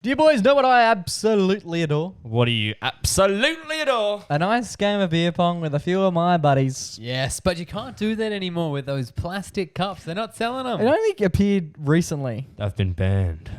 Do you boys know what I absolutely adore? What do you absolutely adore? A nice game of beer pong with a few of my buddies. Yes, but you can't do that anymore with those plastic cups. They're not selling them. It only appeared recently, They've been banned.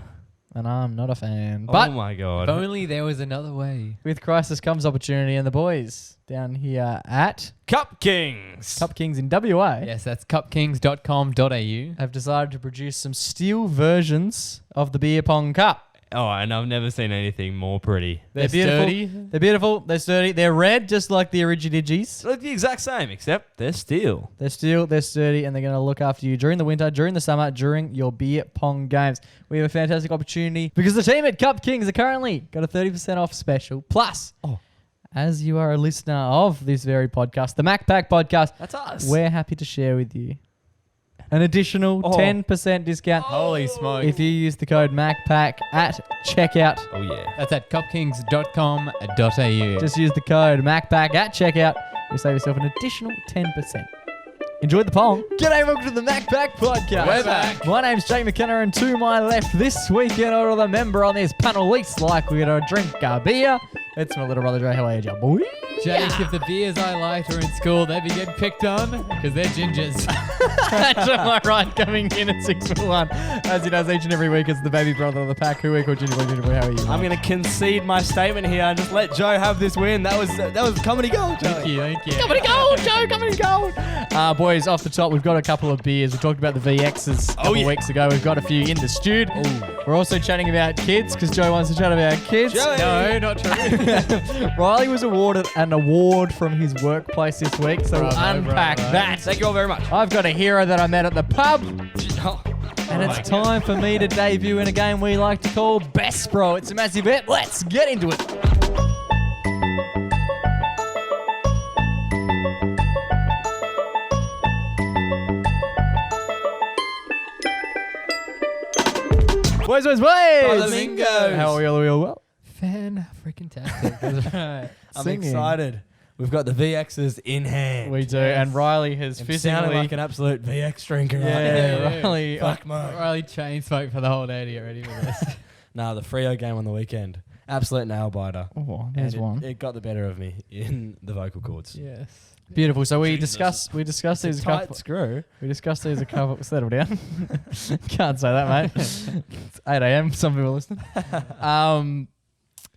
and I'm not a fan. But Oh my god. If only there was another way. with crisis comes opportunity, and the boys down here at Cup Kings. Cup Kings in WA Yes, that's cupkings.com.au. have decided to produce some steel versions of the beer pong cup. Oh, and I've never seen anything more pretty. They're beautiful. sturdy. They're beautiful. They're sturdy. They're red, just like the Originigis. They look the exact same, except they're steel. They're steel, they're sturdy, and they're going to look after you during the winter, during the summer, during your beer pong games. We have a fantastic opportunity because the team at Cup Kings are currently got a 30% off special. Plus, as you are a listener of this very podcast, the MacPack podcast, That's us. we're happy to share with you an additional 10% discount Holy smoke. if you use the code MacPack at checkout. Oh yeah. That's at cupkings.com.au. Just use the code MacPack at checkout. You'll save yourself an additional 10%. Enjoy the pong. G'day, welcome to the MacPack podcast. We're back. My name's Jake McKenna, and to my left this weekend, or the member on this panel, least likely to drink a beer. It's my little brother Dre. How are you, John? Boy? Jake, if the beers I liked were in school, they'd be getting picked on because they're gingers. Am I right? Coming in at 6'1", as he does each and every week, as the baby brother of the pack. Who we call Ginger Boy. Ginger Boy, how are you? I'm going to concede my statement here and just let Joe have this win. That was comedy gold, Joe. Thank you. Coming gold, Joe, coming gold. Boys, off the top, we've got a couple of beers. We talked about the VXs a couple weeks ago. We've got a few in the stew. We're also chatting about kids because Joe wants to chat about kids. Joey. No, not true. Riley was awarded an award from his workplace this week, so we'll Bravo, unpack bravo. that. Thank you all very much. I've got a hero that I met at the pub, Oh. and it's time for me to debut in a game we like to call Best Bro. It's a massive bet. Let's get into it. Boys, Flamingos. How are we all well? Fan-freaking-tastic. That's right. I'm Singing. excited. We've got the VXs in hand. We do, and Riley has I'm physically... sounding like an absolute VX drinker right yeah, now. Yeah. Riley... Fuck man. Riley chain smoked for the whole day to get ready for this. Nah, the Freo game on the weekend. Absolute nail biter. Oh, there's And one. It got the better of me in the vocal cords. Yes. Beautiful. So we Jesus. discussed these a Tight couple... screw. We discussed these a couple... Settle down. Can't say that, mate. It's 8 a.m. Some people are listening.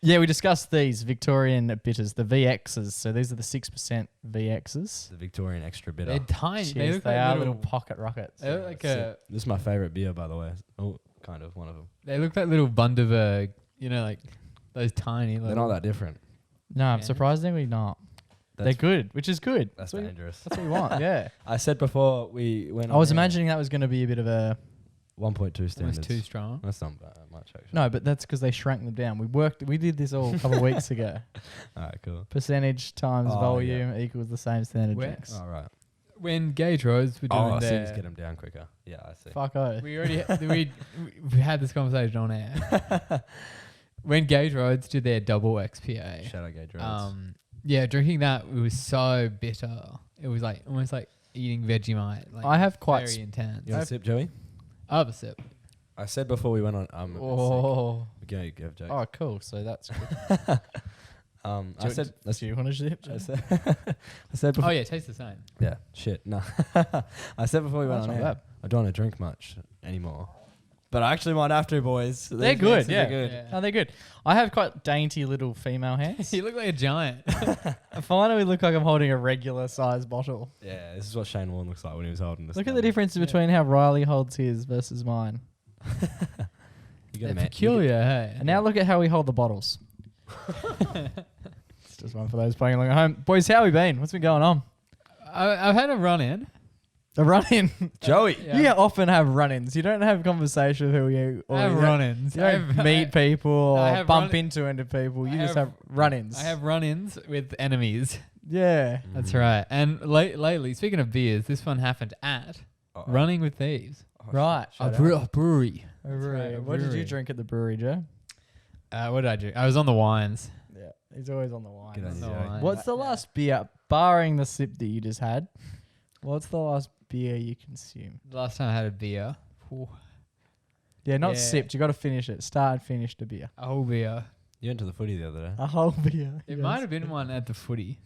Yeah, we discussed these Victorian bitters, the VXs. So these are the 6% VXs. The Victorian extra bitter. They're tiny. Cheers, They look they like are little. little pocket rockets. They look like This is my favourite beer, by the way. Oh, kind of, one of them. They look like little Bundaberg. You know, like those tiny. They're Little, not that different. No, Yeah. surprisingly not. They're That's, good, which is good. that's what, dangerous. that's what we want, yeah. I said before we went I was imagining that was going to be a bit of a... 1.2 Almost standards. too strong. That's not bad much, actually. No, but that's because they shrank them down. We did this all a couple of weeks ago. Alright, cool. Percentage times Oh, volume equals the same standard Where- drinks. Alright. When Gage Roads were doing Oh, I see. their... Just get them down quicker. Yeah, I see. Fuck oath. We already we had this conversation on air. When Gage Roads did their double XPA, Shout out Gage Roads. yeah, drinking that it was so bitter. It was like almost like eating Vegemite. Like I have quite very intense. You want a sip, Joey? I have a sip. I said before we went on. Oh. Go, Jake. Oh, cool. So that's good. I said. Do you want to sip? I said. I said before. Oh yeah, it tastes the same. Yeah. Shit. No. I said before we went That's on not air. bad. I don't want to drink much anymore. But I actually might have to, boys. They're These good, mixes are yeah. good. Yeah. No, they're good. I have quite dainty little female hands. You look like a giant. I finally look like I'm holding a regular size bottle. Yeah, this is what Shane Warne looks like when he was holding this. Look at the difference between how Riley holds his versus mine. You got They're a man. peculiar, hey. And now look at how we hold the bottles. It's just one for those playing along at home. Boys, how we been? What's been going on? I've had a run in. A run-in. Joey. Yeah. You often have run-ins. You don't have conversation with who you... I have you run-ins. You don't meet people or I have bump run- into people. You I just have- have run-ins. I have run-ins with enemies. Yeah. That's right. And lately, speaking of beers, this one happened at Uh-oh. Running with Thieves. Oh, Right. shout out. brewery. A brewery. right, a What did you brewery. drink at the brewery, Joe? What did I do? I was on the wines. Yeah. He's always on the wine. Good on you, The Joey. wines. What's the last beer, barring the sip that you just had, what's the last beer you consumed? The last time I had a beer. Ooh. Yeah, not Yeah. sipped. You got to finish it. Start and finish the beer. A whole beer. You went to the footy the other day. A whole beer. It yes. might have been one at the footy.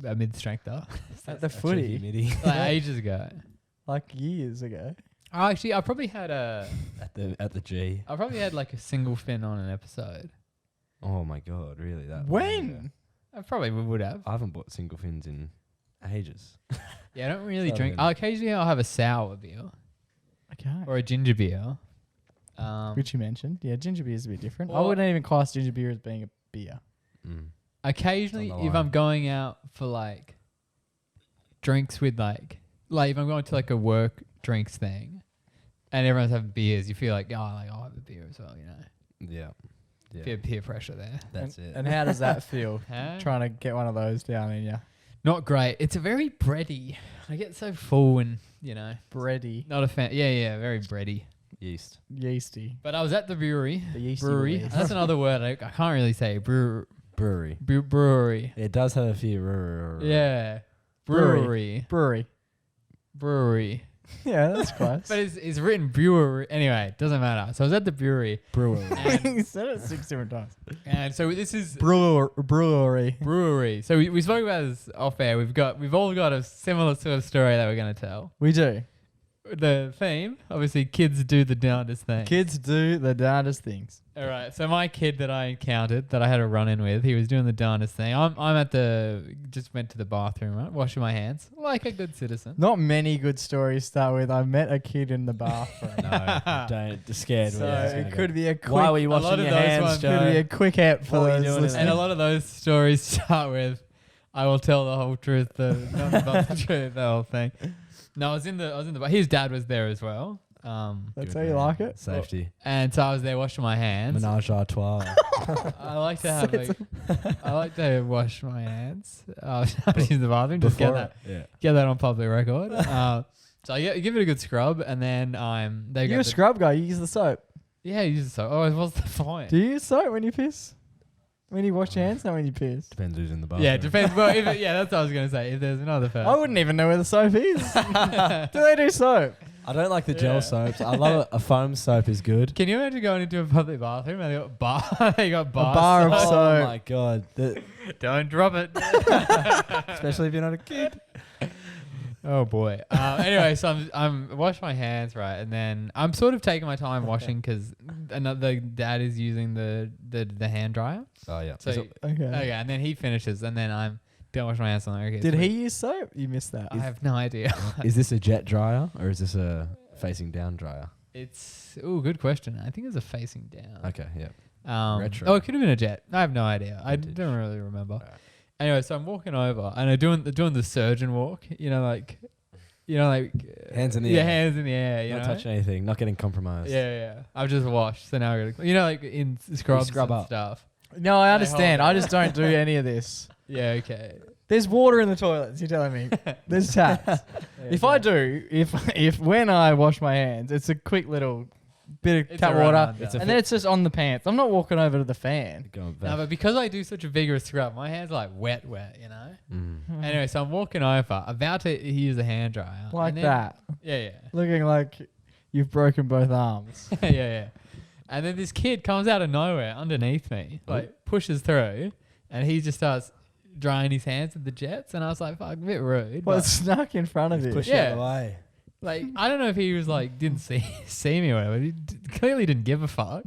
A mid-strength though. At the A cheeky footy, midi. Like ages ago. like years ago. Oh, actually, I probably had at the G. I probably had like a single fin on an episode. Oh my god, really? That When? I probably would have. I haven't bought single fins in ages. Yeah, I don't really So drink. then- Occasionally, I'll have a sour beer Okay. or a ginger beer. Which you mentioned. Yeah, ginger beer is a bit different. I Well- wouldn't even class ginger beer as being a beer. Mm. Occasionally, It's on the if I'm line. going out for like drinks with like if I'm going to like a work drinks thing, and everyone's having beers, you feel like I'll have a beer as well. You know, Yeah. Yeah. bit of peer pressure there. That's and, it. And how does that feel? Huh? Trying to get one of those down in you. Not great. It's a very bready. I get so full and Bready. not a fan. Yeah, very bready. Yeast. Yeasty. But I was at the brewery. The yeasty Brewery. boys. That's another word I can't really say. Brewery. Brewery. It does have a few. Yeah. Brewery. Brewery. Brewery. Brewery. Yeah, that's close. But it's written brewery. Anyway, it doesn't matter. So I was at the brewery. Brewery. You said it 6 different times. And so this is Brewery. brewery. So we spoke about this off air. We've all got a similar sort of story that we're going to tell. We do. The theme, obviously, kids do the darndest thing. Kids do the darndest things. All right. So my kid that I encountered, that I had a run-in with, he was doing the darndest thing. I'm just went to the bathroom, right, washing my hands like a good citizen. Not many good stories start with I met a kid in the bathroom. No, don't. Scared. So where it's it gonna could go. be a quick. Why were you lot washing of your those hands, ones Joe? Could be a quick app for What were you those doing in listening. And a lot of those stories start with, "I will tell the whole truth, nothing but the truth, the whole thing." No, I was in the. His dad was there as well. That's Good how you man. like it. Safety. And so I was there washing my hands. Menage a trois. I like to have I like to wash my hands. I'm in the bathroom. Just get that on public record. So I give it a good scrub, and then You're a scrub guy. You use the soap. Yeah, use the soap. Oh, what's the point? Do you use soap when you piss? When you wash your hands, not when you piss. Depends who's in the bathroom. Yeah, it depends. Well, that's what I was gonna say. If there's another person, I wouldn't even know where the soap is. Do they do soap? I don't like the Yeah. gel soaps. I love a foam soap is good. Can you imagine going into a public bathroom and they got bar bar of soap? soap. Oh my god. Don't drop it. Especially if you're not a kid. Oh boy. Anyway, so I'm wash my hands, right, and then I'm sort of taking my time washing because another dad is using the hand dryer. Oh yeah. So Okay. and then he finishes, and then I'm don't wash my hands. I'm like, okay, Did sweet. he use soap? You missed that. I have no idea. Is this a jet dryer or is this a facing down dryer? It's good question. I think it's a facing down. Okay, yeah. Retro. Oh, it could have been a jet. I have no idea. I Vintage. don't really remember. Alright. Anyway, so I'm walking over and I'm doing the surgeon walk. Hands in the yeah, air. hands in the air. You Not know? touching anything, not getting compromised. Yeah. I've just washed, so now I gotta, like in scrubs scrub and up. stuff. No, I They understand. hold I it. just don't do any of this. Yeah, okay. There's water in the toilets. You're telling me there's taps. If I do, if when I wash my hands, it's a quick little bit of It's tap around water, under. It's a and then it's just on the pants. I'm not walking over to the fan. Going No, back. but because I do such a vigorous scrub, my hands are like wet, you know? Mm. Anyway, so I'm walking over, about to use a hand dryer. Like and then- that, Yeah. looking like you've broken both arms. yeah. And then this kid comes out of nowhere underneath me, like pushes through, and he just starts drying his hands with the jets. And I was like, fuck, a bit rude. Well, but, it's snuck in front of you. Push Yeah. out of the way. like, I don't know if he was like, didn't see me or whatever. He clearly didn't give a fuck.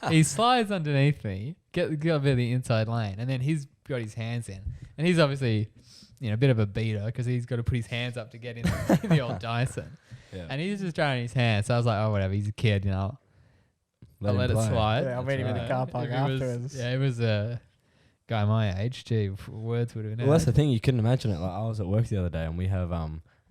He slides underneath me, got a bit of the inside lane, and then he's got his hands in. And he's obviously, a bit of a beater because he's got to put his hands up to get in the old Dyson. Yeah. And he's just drying his hands. So I was like, oh, whatever, he's a kid, I'll let it him play. slide. Yeah, I'll meet him in the Right. car park If it was- afterwards. Yeah, it was a guy my age. Gee, words would have been Well, that's the thing. You couldn't imagine it. Like I was at work the other day, and we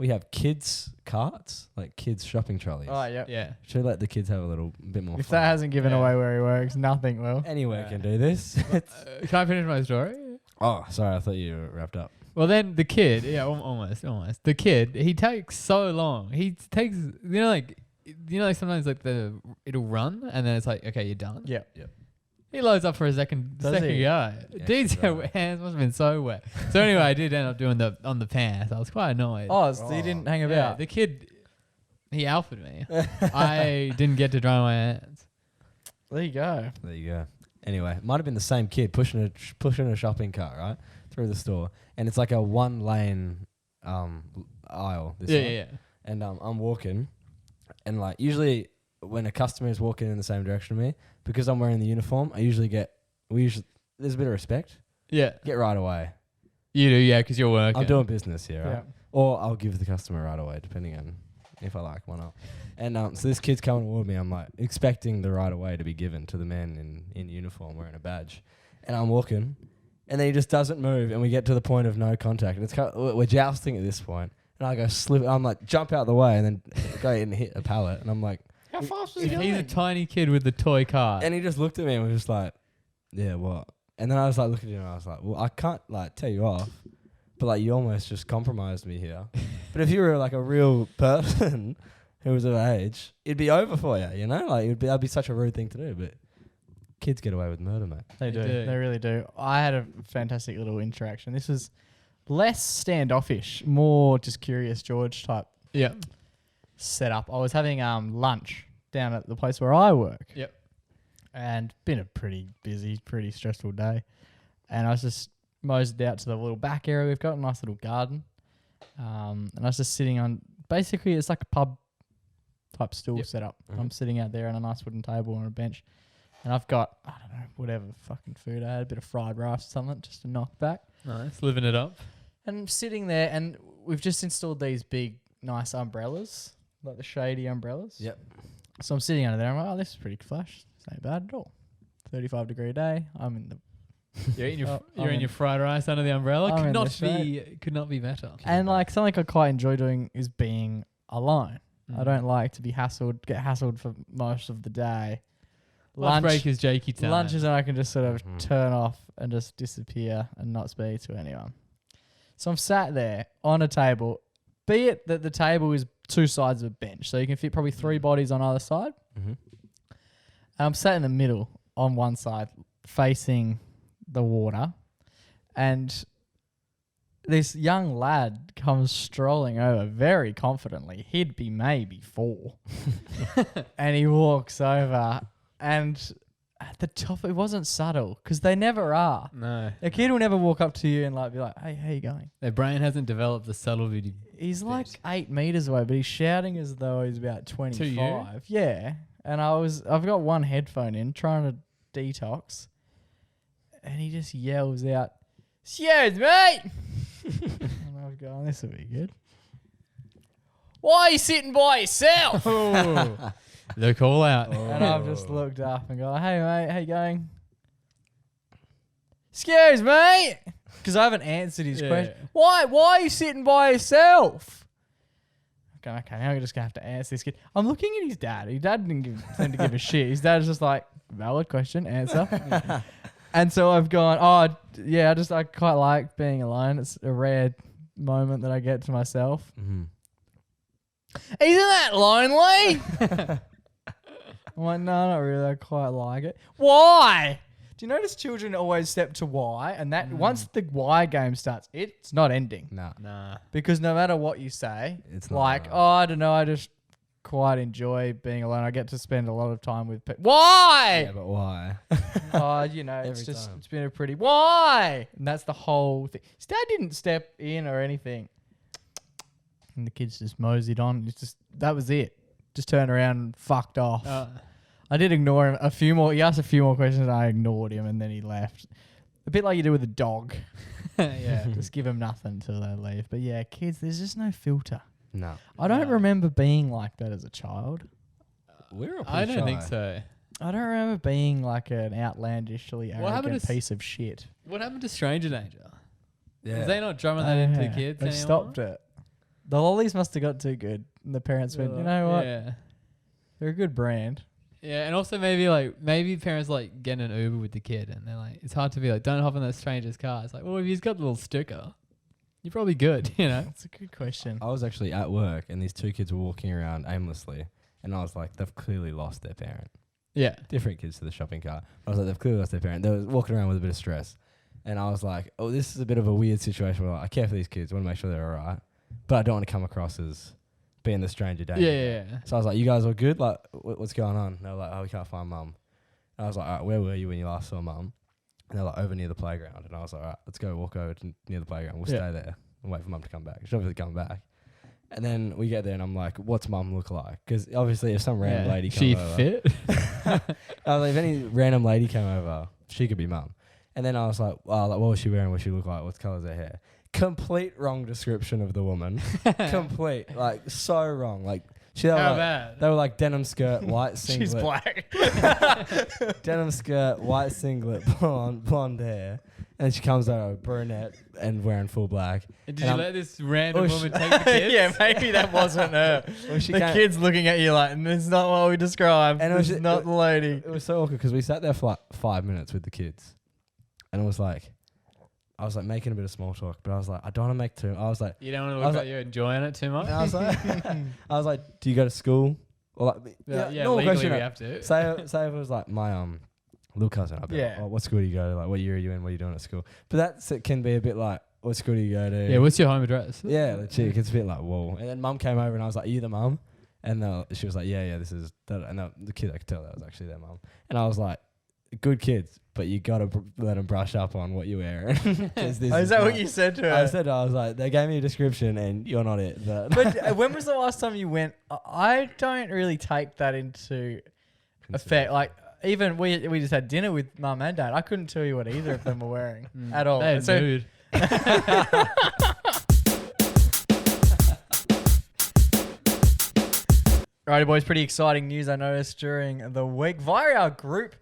have kids carts, like kids shopping trolleys. Oh, yeah. Yeah. Should let the kids have a little bit more If fun. that hasn't given Yeah. away where he works, nothing will. Anywhere Yeah. can do this. Can I finish my story? Oh, sorry. I thought you were wrapped up. Well, then the kid, almost. The kid, he takes so long. He takes, like sometimes like it'll run and then it's like, okay, you're done. Yeah. He loads up for a second Does go. he? Yeah, These right. hands must have been so wet. So anyway, I did end up doing on the pants. I was quite annoyed. Oh, so you didn't hang yeah, about. the kid, he alphaed me. I didn't get to dry my hands. There you go. There you go. Anyway, it might have been the same kid pushing a shopping cart, right, through the store. And it's like a 1-lane aisle. This one. Yeah. And I'm walking. And like usually when a customer is walking in the same direction of me, because I'm wearing the uniform, there's a bit of respect. Yeah. Get right away. You do, yeah, because you're working. I'm doing business here, right? Yeah. Or I'll give the customer right away, depending on if I like one. And so this kid's coming toward me. I'm like expecting the right away to be given to the man in uniform wearing a badge. And I'm walking, and then he just doesn't move, and we get to the point of no contact. And it's kind of, we're jousting at this point, and I go slip. I'm like jump out the way, and then go and hit a pallet, and I'm like, How fast was If he he's a going? tiny kid with the toy car. and he just looked at me and was just like, yeah, what? And then I was like looking at him, and I was like, well, I can't like tell you off, but like you almost just compromised me here. But if you were like a real person who was of age, it'd be over for you, you know? Like that'd be such a rude thing to do, but kids get away with murder, mate. They They do. do. They really do. I had a fantastic little interaction. This was less standoffish, more just curious George type Yeah. setup. I was having lunch down at the place where I work. Yep. And been a pretty busy, pretty stressful day. And I was just moseyed out to the little back area. We've got a nice little garden. And I was just sitting on, basically it's like a pub type stool Yep. setup. Mhm. I'm sitting out there on a nice wooden table on a bench. And I've got, I don't know, whatever fucking food I had, a bit of fried rice or something, just to knock back. Nice. Living it up. And I'm sitting there, and we've just installed these big, nice umbrellas, like the shady umbrellas. Yep. So I'm sitting under there. I'm like, oh, this is pretty flash. This ain't bad at all. 35-degree day. I'm in the You're eating your, Oh, you're I'm in your fried rice under the umbrella. I'm in the Could not be better. and like something I quite enjoy doing is being alone. I Mm. don't like to be get hassled for most of the day. Lunch break is Jakey time. Lunch is when I can just sort of Mhm. turn off and just disappear and not speak to anyone. So I'm sat there on a table, be it that the table is two sides of a bench, so you can fit probably 3 bodies on either side. Mm-hmm. And I'm sat in the middle on one side facing the water, and this young lad comes strolling over very confidently. He'd be maybe 4. And he walks over, and at the top, it wasn't subtle because they never are. No. A kid will never walk up to you and like be like, "Hey, how you going?" Their brain hasn't developed the subtlety. He's like Yes. 8 meters away, but he's shouting as though he's about 25. you? Yeah. And I've got one headphone in trying to detox, and he just yells out, "Excuse me!" And I was going, "This will be good." "Why are you sitting by yourself?" Oh, the call out. And I've just looked up and gone, "Hey mate, how you going?" "Excuse me," because I haven't answered his Yeah. question. Why are you sitting by yourself? Okay, now I'm just gonna have to answer this kid. I'm looking at his dad. His dad didn't tend to give a shit. His dad's just like, valid question, answer. And so I've gone, oh yeah, I quite like being alone. It's a rare moment that I get to myself. Mm-hmm. Isn't that lonely? I'm like, no, not really. I quite like it. Why? Do you notice children always step to why? And that once the why game starts, it's not ending. No, Nah. Because no matter what you say, it's not like, right. oh, I don't know, I just quite enjoy being alone. I get to spend a lot of time with people. Why? Yeah, but why? Oh, you know, it's Every just, time. it's been a pretty, why? And that's the whole thing. His dad didn't step in or anything. And the kids just moseyed on. It's just, that was it. Just turned around and fucked off. I did ignore him a few more. He asked a few more questions and I ignored him and then he left. A bit like you do with a dog. Yeah. Just give them nothing until they leave. But yeah, kids, there's just no filter. No, I don't No. remember being like that as a child. we're. I don't think shy. so. I don't remember being like an outlandishly What happened arrogant to piece of shit. What happened to Stranger Danger? Yeah. Is they not drumming that into the kids They anymore? stopped it. The lollies must have got too good. And the parents went, you know what? Yeah. They're a good brand. Yeah, and also maybe parents like get an Uber with the kid and they're like, it's hard to be like, don't hop in that stranger's car. It's like, well, if he's got the little sticker, you're probably good, you know? That's a good question. I was actually at work and these 2 kids were walking around aimlessly, and I was like, they've clearly lost their parent. Yeah. Different kids to the shopping cart. I was like, they've clearly lost their parent. They were walking around with a bit of stress, and I was like, oh, this is a bit of a weird situation where I care for these kids, want to make sure they're all right, but I don't want to come across as being the stranger danger. Yeah. So I was like, you guys all good? Like, what's going on? And they were like, oh, we can't find mum. And I was like, all right, where were you when you last saw mum? And they're like, over near the playground. And I was like, all right, let's go walk over to near the playground. We'll stay there and wait for mum to come back. She's obviously come back. And then we get there and I'm like, what's mum look like? Because obviously if some random lady came over. She fit? I was like, if any random lady came over, she could be mum. And then I was like, well, like, what was she wearing? What she look like? What colour's her hair? Complete wrong description of the woman. Complete. Like, so wrong. Like, they How were bad? they were like denim skirt, white singlet. She's black. Denim skirt, white singlet, blonde hair. And she comes over, brunette, and wearing full black. Did And you let this random woman take the kids? Yeah, maybe that wasn't her. Well, she The came- kid's looking at you like, this is not what we described. And it This was is not the lady. It was so awkward because we sat there for like 5 minutes with the kids. And it was like, I was like making a bit of small talk, but I was like, I don't want to make too. I was like, You don't want to I look was like like- you're enjoying it too much? and I was like, do you go to school? Or like, Yeah, normal legally question. we have to. Say if it was like my little cousin, I'd be like, Yeah. oh, what school do you go to? Like, what year are you in? What are you doing at school? But it can be a bit like, what school do you go to? Yeah, what's your home address? Yeah, legit. It's a bit like, whoa. And then mum came over and I was like, are you the mum? And she was like, yeah, this is. And the kid, I could tell that was actually their mum. And I was like, good kids, but you got to let them brush up on what you're wearing. Is that what you said to her? I was like, they gave me a description and you're not it. But when was the last time you went? I don't really take that into effect. Like, even we just had dinner with mum and dad. I couldn't tell you what either of them were wearing at all. They had So- mood. Righty, boys, pretty exciting news I noticed during the week via our group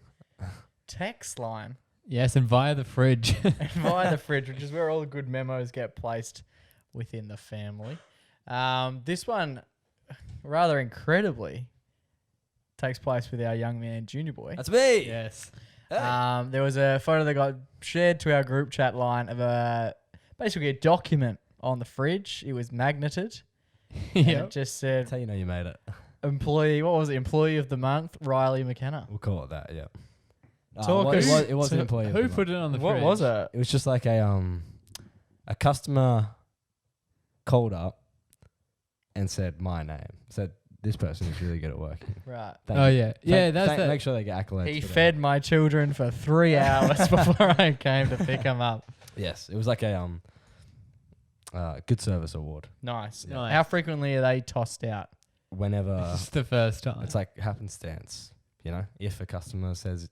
text line Yes, and via the fridge. and via the fridge, which is where all the good memos get placed within the family. This one, rather incredibly, takes place with our young man, Junior Boy. That's me. Yes. There was a photo that got shared to our group chat line of basically a document on the fridge. It was magneted. And Yep. it just That's said, how you know you made it. employee of the month, Riley McKenna. We'll call it that, yeah. Talk us- it was an employee. Who put it on the What fridge? was it? It was just like a customer called up and said my name. Said this person is really good at working. Right. Thank Oh, you. yeah. Yeah, that's that. Make sure they get accolades. He for that. fed my children for 3 hours before I came to pick him up. Yes, it was like a good service award. Nice. Nice. How frequently are they tossed out? Whenever This is the first time. it's like happenstance, you know, if a customer says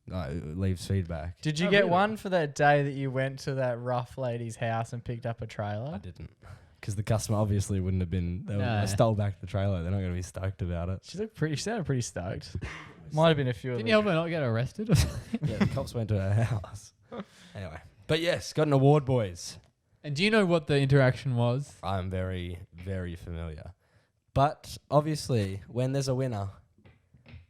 leaves feedback. Did you Oh, get really? one for that day that you went to that rough lady's house and picked up a I trailer? didn't, because the customer obviously wouldn't have been. They No. stole back the trailer. They're not going to be stoked about it. She sounded pretty stoked. Might have been a few of Didn't them. you help her not get arrested or something? Yeah, the cops went to her house. Anyway, but yes, got an award, boys. And do you know what the interaction was? I'm very, very familiar. But obviously, when there's a winner,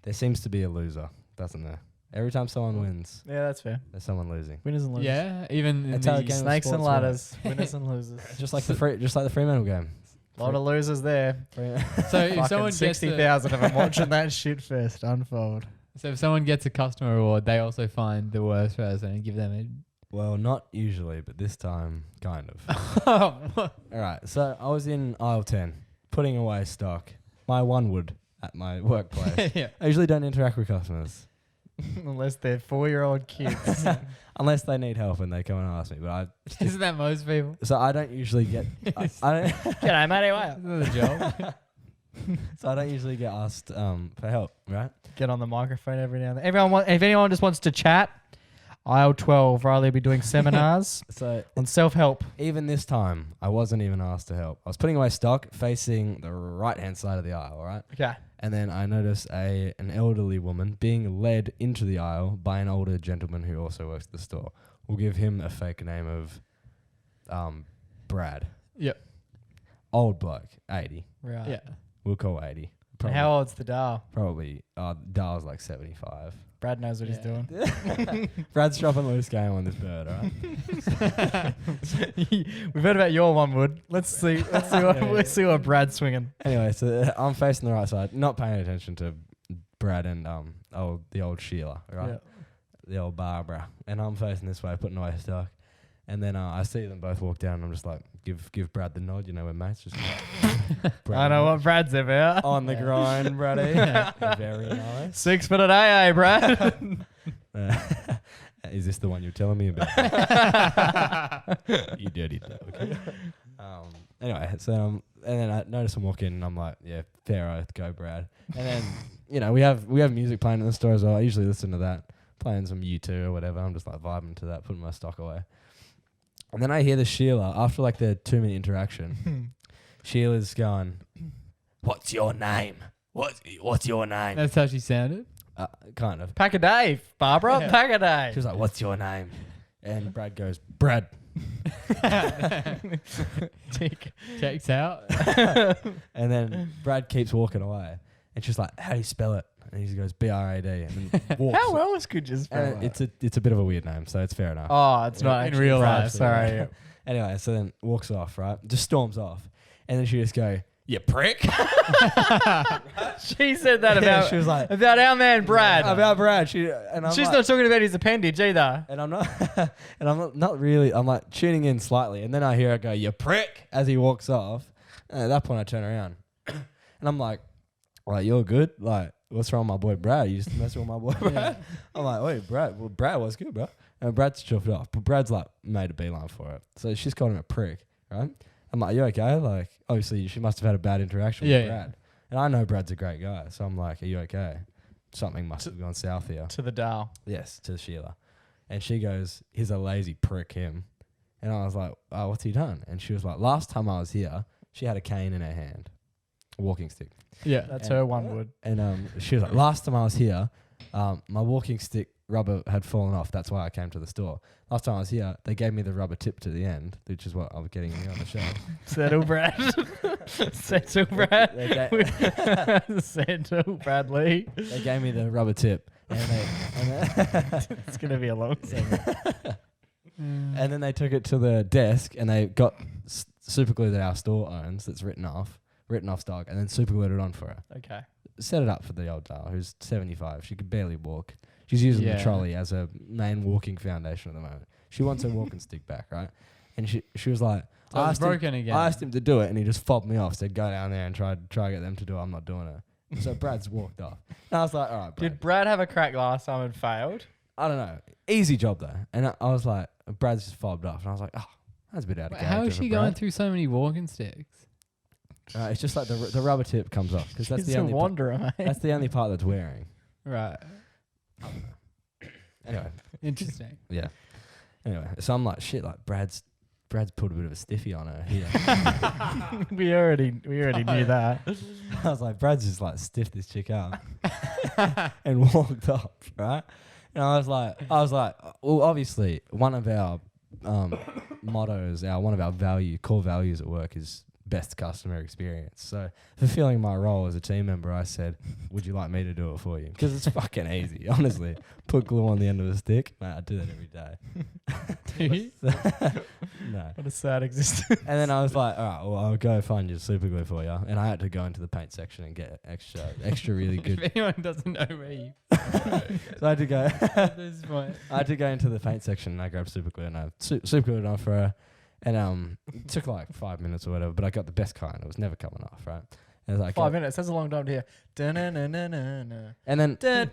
there seems to be a loser, doesn't there? Every time someone wins, Yeah, that's fair. there's someone losing. Winners and losers. Yeah, even in That's how the a game of Snakes and sports ladders. Winners and losers. Just like the Fremantle game. A lot of losers there. So if Fucking someone gets 60,000 of them watching that shit first unfold. so if someone gets a customer award, they also find the worst person and give them Well, not usually, but this time, kind of. a. All right, so I was in aisle 10, putting away stock. My one would at my workplace. Yeah. I usually don't interact with customers Unless they're 4-year-old kids. unless they need help and they come and ask me. But Isn't that most people? I don't usually get. I don't. G'day, mate. How are Isn't that a job? So I don't usually get asked for help, right? Get on the microphone every now and then. If anyone just wants to chat, aisle 12, Riley will be doing seminars So on self-help. even this time, I wasn't even asked to help. I was putting away stock facing the right-hand side of the aisle, right? Okay. And then I noticed an elderly woman being led into the aisle by an older gentleman who also works at the store. We'll give him a fake name of Brad. Yep. Old bloke, 80. Right. Yeah. We'll call 80. And how old's the Dar? Probably, Dar's like 75. Brad knows what he's Yeah. doing. Brad's dropping loose game on this bird, alright? We've heard about your one, Wood. Let's see what Brad's swinging. Anyway, so I'm facing the right side, not paying attention to Brad and the old Sheila, right? Yeah. The old Barbara, and I'm facing this way, putting away stock, and then I see them both walk down, and I'm just like, give Brad the nod, you know, we're mates. Just I know what Brad's about. On the grind, Brady. Very nice. 6 foot a day, Brad? Is this the one you're telling me about? You dirty dog. Anyway, so and then I notice him walk in, and I'm like, yeah, fair oath, go Brad. And then we have music playing in the store as well. I usually listen to that, playing some U2 or whatever. I'm just like vibing to that, putting my stock away. And then I hear the Sheila after like the 2-minute interaction. Sheila's going, "What's your name? What's your name?" That's how she sounded. Kind of. Pack a day, Barbara. Yeah. Pack a day. She was like, "What's your name?" And Brad goes, "Brad." Tick. Checks out. And then Brad keeps walking away, and she's like, "How do you spell it?" And he goes, "BRAD," and then walks. How else could you spell And it? it's a bit of a weird name, so it's fair enough. Oh, it's not In actually real Brad, life. Sorry. Anyway, so then walks off, right? Just storms off, and then she just go, "You prick." She said that Yeah, about she was like, about our man Brad. about Brad. I'm She's like, not talking about his appendage either. and I'm not, and I'm not really. I'm like tuning in slightly, and then I hear her go, "You prick," as he walks off. And at that point, I turn around, and I'm like, "You're good. Like, what's wrong with my boy Brad? You just messing with my boy Brad?" I'm like, "Wait, Brad? Well, Brad was good, bro." And Brad's chuffed off, but Brad's like made a beeline for it. So she's called him a prick, right? I'm like, "You okay?" Like, obviously, she must have had a bad interaction with Brad. And I know Brad's a great guy, so I'm like, "Are you okay?" Something must have gone south here. To the Dal. Yes, to Sheila. And she goes, "He's a lazy prick, him." And I was like, "Oh, what's he done?" And she was like, "Last time I was here, she had a cane in her hand, a walking stick." Yeah. That's And- her one wood. And she was like, "Last time I was here, my walking stick rubber had fallen off. That's why I came to the store. Last time I was here, they gave me the rubber tip to the end, which is what I was getting you on the show." Settle, Brad. Settle, Brad. They Settle, Bradley. gave me the rubber tip. It's going to be a long segment. And then they took it to the desk, and they got super glue that our store owns that's written off stock, and then super glued it on for her. Okay. Set it up for the old Dale, who's 75. She could barely walk. She's using the trolley as her main walking foundation at the moment. She wants her walking stick back, right? And she was like, So it's broken again. I asked him to do it, and he just fobbed me off. Said, "Go down there and try to get them to do it. I'm not doing it." So Brad's walked off. And I was like, "All right, Brad." Did Brad have a crack last time and failed? I don't know. Easy job though. And I was like, Brad's just fobbed off, and I was like, "Oh, that's a bit out of character." How is she for Brad." going through so many walking sticks? It's just like the rubber tip comes off because that's She's the a only wanderer, mate. that's the only part that's wearing. Right. Anyway, Interesting. yeah. Anyway, so I'm like, shit. Like Brad's put a bit of a stiffy on her here. we already knew that. I was like, Brad's just like stiffed this chick up and walked off, right? And I was like, well, obviously one of our mottos, one of our core values at work is best customer experience. So fulfilling my role as a team member, I said, "Would you like me to do it for you?" Because it's fucking easy, honestly. Put glue on the end of a stick, mate. I do that every day. Do you? No. What a sad existence. And then I was like, "All right, well, I'll go find your super glue for you." And I had to go into the paint section and get extra really If good. anyone doesn't know where you So I had to go. at this point. I had to go into the paint section and I grabbed super glue and I super glued it on for her. And it took like 5 minutes or whatever, but I got the best kind. It was never coming off, right? And it was like 5 minutes. That's a long time to hear. Da-na-na-na-na-na. And then And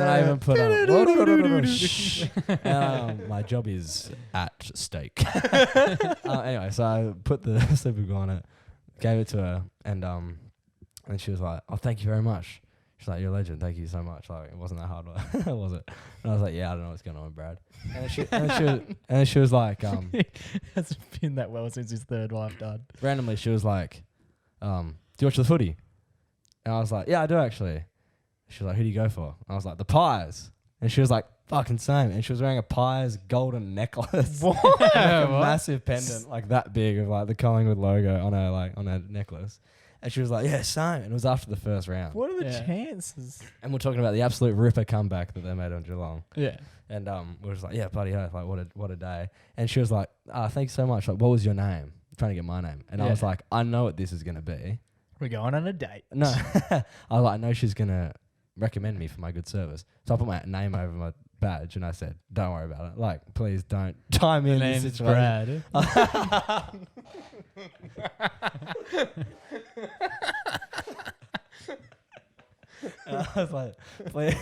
I even put my job is at stake. Anyway, so I put the super glue on it, gave it to her, and she was like, "Oh, thank you very much." She's like, "You're a legend. Thank you so much." Like, it wasn't that hard, was it? And I was like, "Yeah, I don't know what's going on with Brad." And she was like, hasn't been that well since his third wife died. randomly, she was like, "Do you watch the footy?" And I was like, "Yeah, I do actually." She was like, "Who do you go for?" I was like, "The Pies." And she was like, "Fucking same." And she was wearing a Pies golden necklace. What? Like a What? massive pendant, like that big, of like the Collingwood logo on her necklace. And she was like, "Yeah, same." And it was after the first round. What are the Yeah. chances? And we're talking about the absolute ripper comeback that they made on Geelong. Yeah. And we were just like, "Yeah, bloody hell, like what a day." And she was like, "Thanks so much. Like, what was your name?" Trying to get my name. And I Yeah. was like, "I know what this is gonna be." We're going on a date. No, I was like, "I know she's gonna recommend me for my good service." So I put my name over my badge and I said, "Don't worry about it. Like, please don't tie me in this Name's situation." Brad. And I was like, please.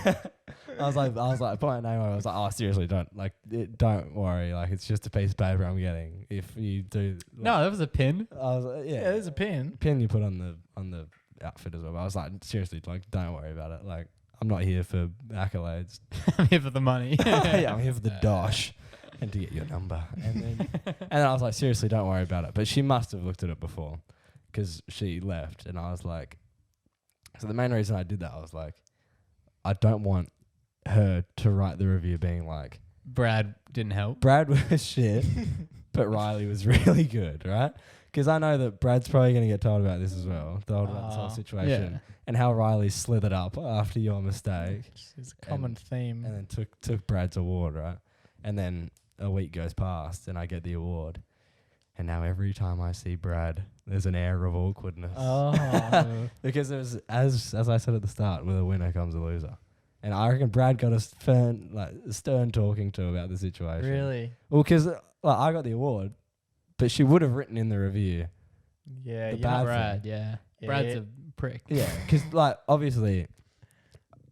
I was like, put my name on it. I was like, oh, seriously, don't worry. Like, it's just a piece of paper I'm getting. If you do, like, No, that was a pin. I was like, yeah, there's a pin. pin you put on the outfit as well. But I was like, seriously, like, don't worry about it. Like, I'm not here for accolades. I'm here for the money. Yeah, I'm here for the dosh and to get your number. And then I was like, seriously, don't worry about it. But she must have looked at it before because she left, and I was like, so the main reason I did that, I was like, I don't want her to write the review being like, Brad didn't help. Brad was shit, but Riley was really good, right? Because I know that Brad's probably going to get told about this as well, told about this whole situation, and how Riley slithered up after your mistake. It's a common theme. And then took Brad's award, right? And then a week goes past, and I get the award. And now every time I see Brad, there's an air of awkwardness. Oh. Because it was, as I said at the start, with a winner comes a loser. And I reckon Brad got a stern talking to about the situation. Really? Well, because I got the award, but she would have written in the review. Yeah, The you're bad not Brad, thing. yeah. Yeah. Brad's a prick. Yeah, because obviously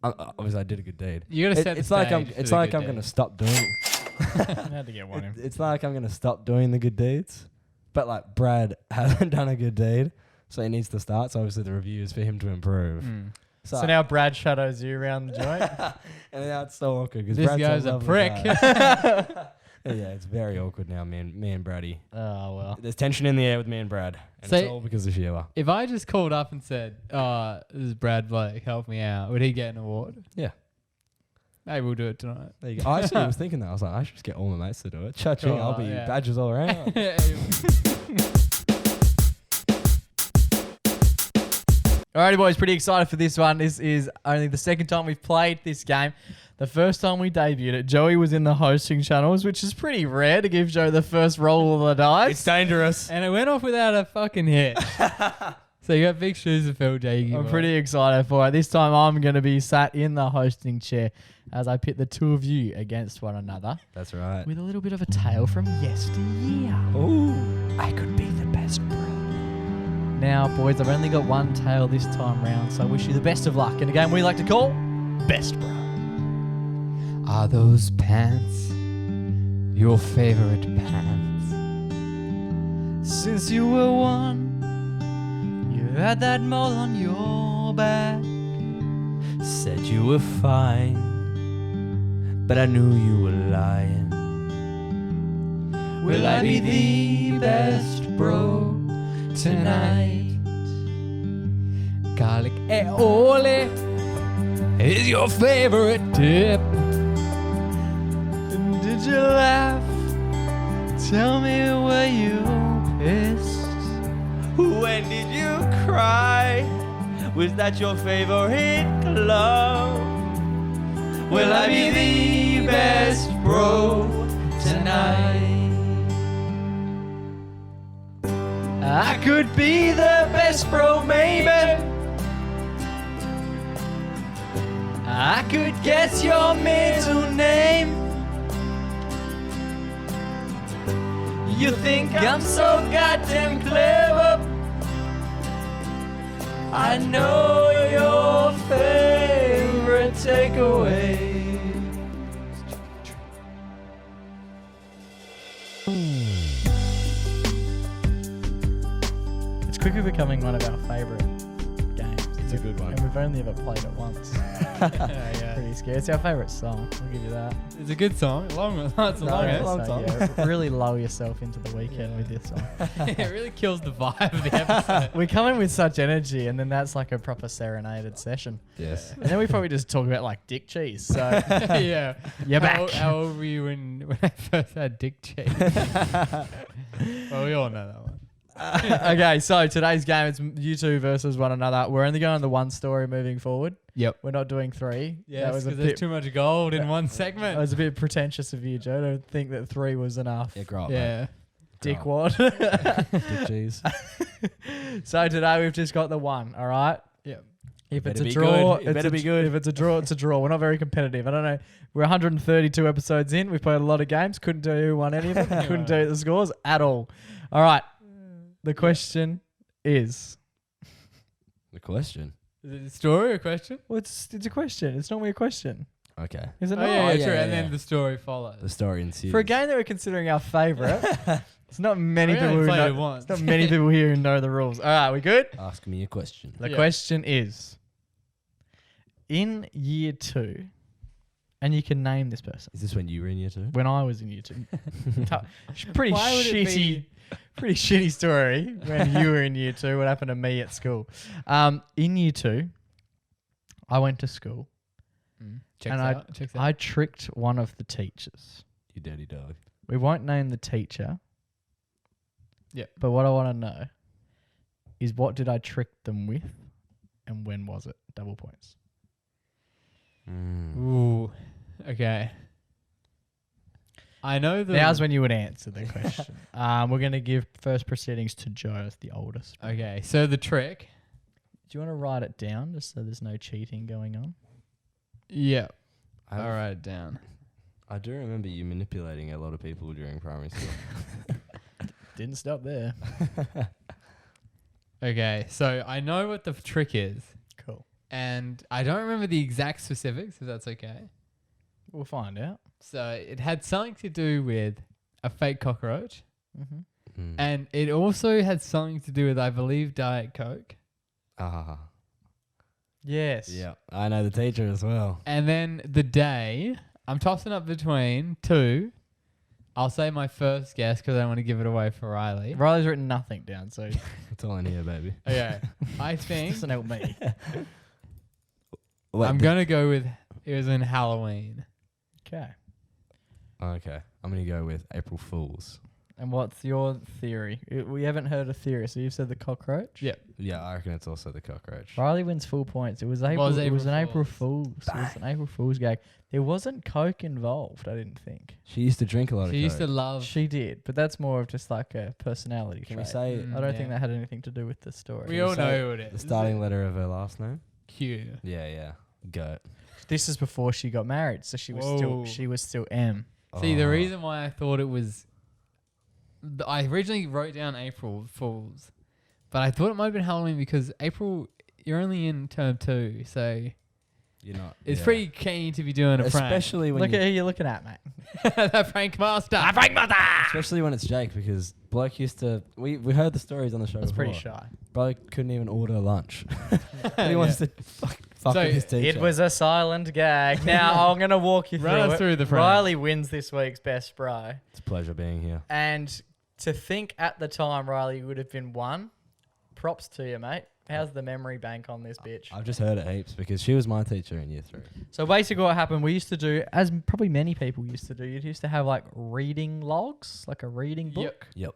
I did a good deed. You gotta set the It's like stage for it's the like good I'm gonna deed. stop doing. I had to get one in. It's like I'm gonna stop doing the good deeds, but like Brad hasn't done a good deed, so he needs to start. So obviously the review is for him to improve. Mm. So now Brad shadows you around the joint. and now it's so awkward because This Brad's guy's a lovely prick. guy. Yeah, it's very awkward now, me and Brady. Oh, well. There's tension in the air with me and Brad, and So- it's all because of Sheila. If I just called up and said, this is Brad Blake, help me out, would he get an award? Yeah. Maybe we'll do it tonight. There you go. I actually was thinking that. I was like, I should just get all my mates to do it. Cha-ching, I'll be yeah. badges all around. Alrighty, boys, pretty excited for this one. This is only the second time we've played this game. The first time we debuted it, Joey was in the hosting channels, which is pretty rare to give Joe the first roll of the dice. It's dangerous. And it went off without a fucking hit. So you got big shoes to fill, Jake. I'm pretty excited for it. This time I'm going to be sat in the hosting chair as I pit the two of you against one another That's right. with a little bit of a tale from yesteryear. Ooh. I could be the best bro. Now, boys, I've only got one tale this time round, so I wish you the best of luck in a game we like to call Best Bro. Are those pants your favorite pants? Since you were one, you had that mole on your back. Said you were fine, but I knew you were lying. Will I be the best bro tonight? Garlic aioli is your favorite dip. Did you laugh? Tell me, were you pissed? When did you cry? Was that your favorite club? Will I be the best bro tonight? I could be the best bro, maybe. I could guess your middle name. You think I'm so goddamn clever. I know your favorite takeaway. It's quickly becoming one of our favorite games. It's a good one. And we've only ever played it once. Yeah. Pretty scary. It's our favorite song. I'll give you that. It's a good song. It's the No, longest. long song. Yeah, really lull yourself into the weekend with this song. It really kills the vibe of the episode. We come in with such energy, and then that's like a proper serenaded session. Yes. And then we probably just talk about like dick cheese. So Yeah. you're How, back. how old were you when I first had dick cheese? Well, we all know that one. Okay, so today's game, it's you two versus one another. We're only going the one story moving forward. Yep. We're not doing three. Yeah, that was a because there's bit. too much gold in one That segment. was a bit pretentious of you, Joe, to think that three was enough. Yeah, grow up, Yeah. Dickwad. mate. Dick cheese. So today we've just got the one. All right. Yep. If it's better a be draw, good. It better be good. If it's a draw, it's a draw. We're not very competitive. I don't know. We're 132 episodes in. We've played a lot of games. Couldn't tell you who won any of them. Couldn't tell you the scores at all. All right. The question is. The question. Is it a story or a question? Well, it's a question. It's normally a question. Okay. Is it Oh, not? yeah, yeah, true. yeah, And yeah. then the story follows. The story ensues. For a game that we're considering our favourite, it's not many We people only who played it know. once. It's not many people here who know the rules. All right, we good? Ask me a question. The Yeah. question is, in year 2, and you can name this person. Is this when you were in year 2? When I was in year 2, pretty Why would it shitty, be- pretty shitty story. When you were in year 2, what happened to me at school? In year 2, I went to school. Checks And out. Checks out. I tricked one of the teachers. You dirty dog. We won't name the teacher. Yep. But what I want to know is, what did I trick them with, and when was it? Double points. Ooh. Okay. I know the. Now's when you would answer the question. We're going to give first proceedings to Joe as the oldest. Okay, so the trick. Do you want to write it down just so there's no cheating going on? Yeah. I've- I'll write it down. I do remember you manipulating a lot of people during primary school. Didn't stop there. Okay, so I know what the trick is, Cool. and I don't remember the exact specifics, if that's okay. We'll find out. So it had something to do with a fake cockroach, Mm-hmm. and it also had something to do with, I believe, Diet Coke. Yes. Yeah. I know the teacher as well. And then the day, I'm tossing up between two. I'll say my first guess because I don't want to give it away for Riley. Riley's written nothing down, so It's all in here, baby. Okay, I it think doesn't help me. Wait, I'm going to go with it was in Halloween. Okay. Okay. I'm going to go with April Fools. And what's your theory? We haven't heard a theory, so you've said the cockroach? Yep. Yeah, I reckon it's also the cockroach. Riley wins full points. It was April. It was an April Fool's. Fool's. It was an April Fool's gag. There wasn't Coke involved, I didn't think. She used to drink a lot of She used to Coke. love. She did, but that's more of just like a personality Can we trait. say Mm. I don't Yeah. think that had anything to do with the story. We you all say know who it is. the starting letter of her last name? Q. Yeah, yeah. Goat. This is before she got married, so she was Whoa. still M. See, the Oh. reason why I thought it was, I originally wrote down April Fools, but I thought it might have been Halloween because April, you're only in term 2, so You're not. it's yeah. pretty keen to be doing a prank. Especially when Look you, at who you're looking at, mate. The prank master. especially when it's Jake, because bloke used to. We heard the stories on the show. That's pretty before. shy. Bloke couldn't even order lunch. He wants to fuck So with his teacher. It was a silent gag. Now I'm gonna walk you through Run us it. through the prank. Riley wins this week's best bro, It's a pleasure being here. and to think at the time Riley would have been 1. Props to you, mate. How's the memory bank on this bitch? I've just heard it heaps because she was my teacher in year 3. So basically what happened, we used to do, as probably many people used to do, you used to have like reading logs, like a reading book. Yep.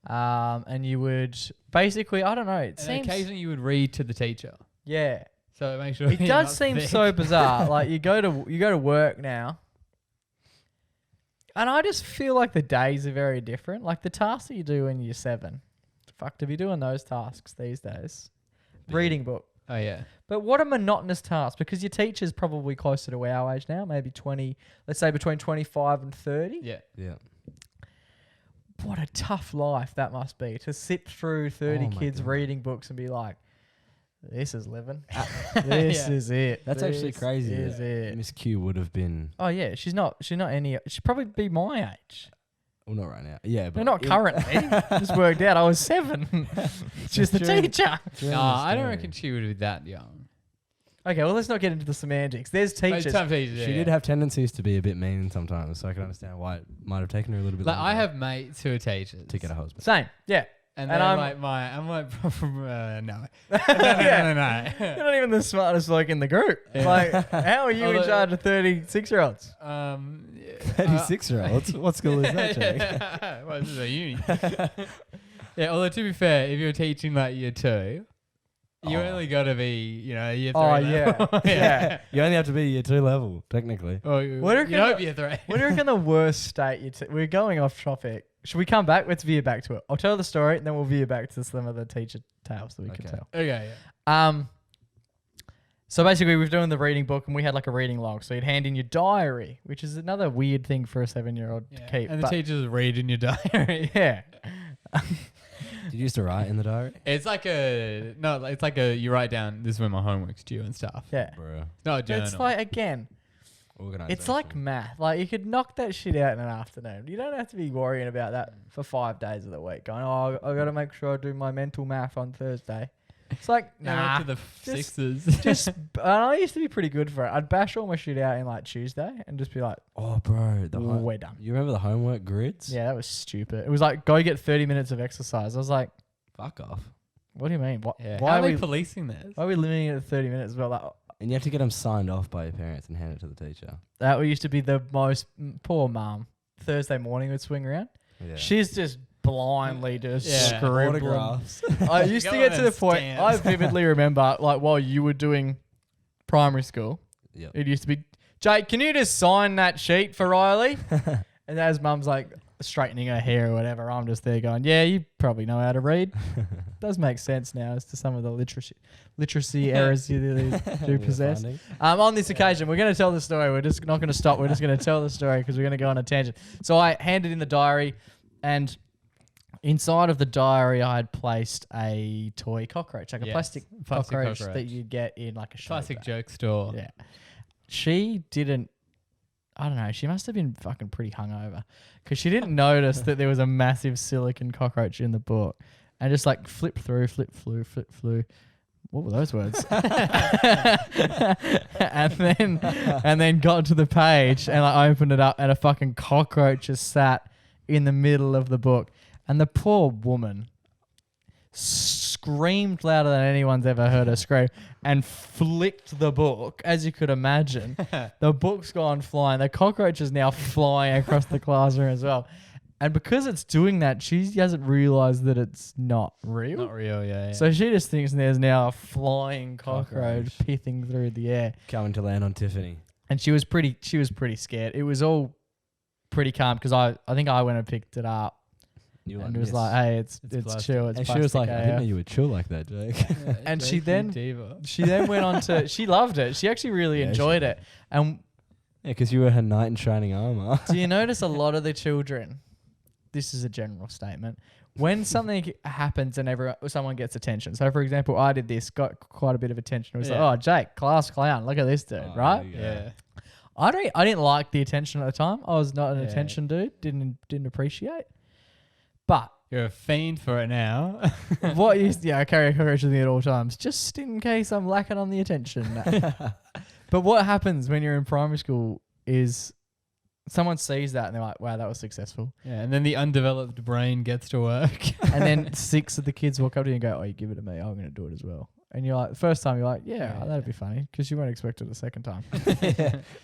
Yep. And you would basically, I don't know, it And seems, occasionally you would read to the teacher. yeah. So make sure It you're does not seem thick. so bizarre. Like you go to work now, and I just feel like the days are very different. Like the tasks that you do when you're 7, fuck to be doing those tasks these days. Yeah. Reading book. Oh yeah. But what a monotonous task, because your teacher's probably closer to our age now, maybe 20, let's say between 25 and 30. Yeah. Yeah. What a tough life that must be, to sit through 30 Oh my kids God. reading books and be like, this is living. This is it. That's actually This crazy. is that it. Miss Q would have been. Oh yeah, she's not any. She'd probably be my age. Well, not right now. Yeah, but No, not in- currently. Just worked out. I was 7. She's the During- teacher. during No, the I don't story. reckon she would be that young. Okay, well let's not get into the semantics. There's But teachers. some teachers, She did have tendencies to be a bit mean sometimes, so I can understand why it might have taken her a little bit Like longer I have mates who are teachers. to get a husband. Same. Yeah. And And they're I'm- like I'm like from no. No. Yeah. You're not even the smartest bloke in the group. Yeah. Like, how are you in Although- charge of 36-year-olds? 36-year-olds? What school is that, Jake? Well, this is a uni. Yeah, although to be fair, if you're teaching like year 2, you Oh. only got to be, year 3. Oh, yeah. level. Yeah. You only have to be year 2 level, technically. Oh, What are you hope the- year 3. What do you reckon the worst state we're going off topic. Should we come back? Let's veer back to it. I'll tell the story and then we'll veer back to some of the teacher tales that we could Okay. tell. Okay, yeah. So basically, we've doing the reading book, and we had like a reading log. So you'd hand in your diary, which is another weird thing for a 7-year-old to Yeah. keep. And the but- teachers read in your diary. yeah. Did you used to write in the diary? It's like you write down this is when my homework's due and stuff. Yeah. Bro. It's not a journal. It's like, again, it's like math. Like, you could knock that shit out in an afternoon. You don't have to be worrying about that for 5 days of the week. Going, oh, I got to make sure I do my mental math on Thursday. It's like, nah. To the sixes. Just, I used to be pretty good for it. I'd bash all my shit out in like Tuesday and just be like, oh, bro. we're done. You remember the homework grids? Yeah, that was stupid. It was like, go get 30 minutes of exercise. I was like, Fuck off. what do you mean? Yeah. Why How are are they we policing this? why are we limiting it to 30 minutes? Well, like, And you have to get them signed off by your parents and hand it to the teacher. that used to be the most poor mum. Thursday morning would swing around. Yeah. She's just blindly just Yeah. scribbling. Autographs. I used to Go get on to the and point. stamp. I vividly remember, like, while you were doing primary school, Yep. it used to be, Jake, can you just sign that sheet for Riley? And as mum's like straightening her hair or whatever, I'm just there going, yeah, you probably know how to read. Does make sense now as to some of the literacy errors you do You're possess. finding. On this occasion, we're going to tell the story. We're just not going to stop. We're just going to tell the story because we're going to go on a tangent. So I handed in the diary, and inside of the diary, I had placed a toy cockroach, like a Yes. plastic cockroach that you'd get in like a show Classic bag. joke store. Yeah. She didn't, I don't know, she must have been fucking pretty hungover because she didn't notice that there was a massive silicon cockroach in the book and just like flip flew. What were those words? and then got to the page and I opened it up and a fucking cockroach just sat in the middle of the book. And the poor woman screamed louder than anyone's ever heard her scream and flicked the book, as you could imagine. The book's gone flying. The cockroach is now flying across the classroom as well. And because it's doing that, she hasn't realised that it's not real. Not real, yeah. So she just thinks there's now a flying cockroach pithing through the air. Coming to land on Tiffany. And she was pretty scared. It was all pretty calm because I think I went and picked it up. You And it was like, hey, it's plastic. chill. It's and she was like, plastic I didn't know AF. you were chill like that, Jake. And Jake, she you then- diva. She then went on to, she loved it. She actually really Yeah, she enjoyed it. And Yeah, because you were her knight in shining armor. do you notice a lot of the children, this is a general statement, when something happens and someone gets attention. So, for example, I did this, got quite a bit of attention. It was Yeah. like, oh, Jake, class clown. Look at this dude, Oh, right? there you go. Yeah. I didn't like the attention at the time. I was not an Yeah. attention dude. Didn't appreciate. But You're a fiend for it now. I carry a cockroach with me at all times, just in case I'm lacking on the attention. But what happens when you're in primary school is someone sees that and they're like, wow, that was successful. Yeah, and then the undeveloped brain gets to work. And then 6 of the kids walk up to you and go, oh, you give it to me. I'm going to do it as well. And you're like, the first time you're like, yeah, Yeah. that'd be funny because you won't expect it the second time.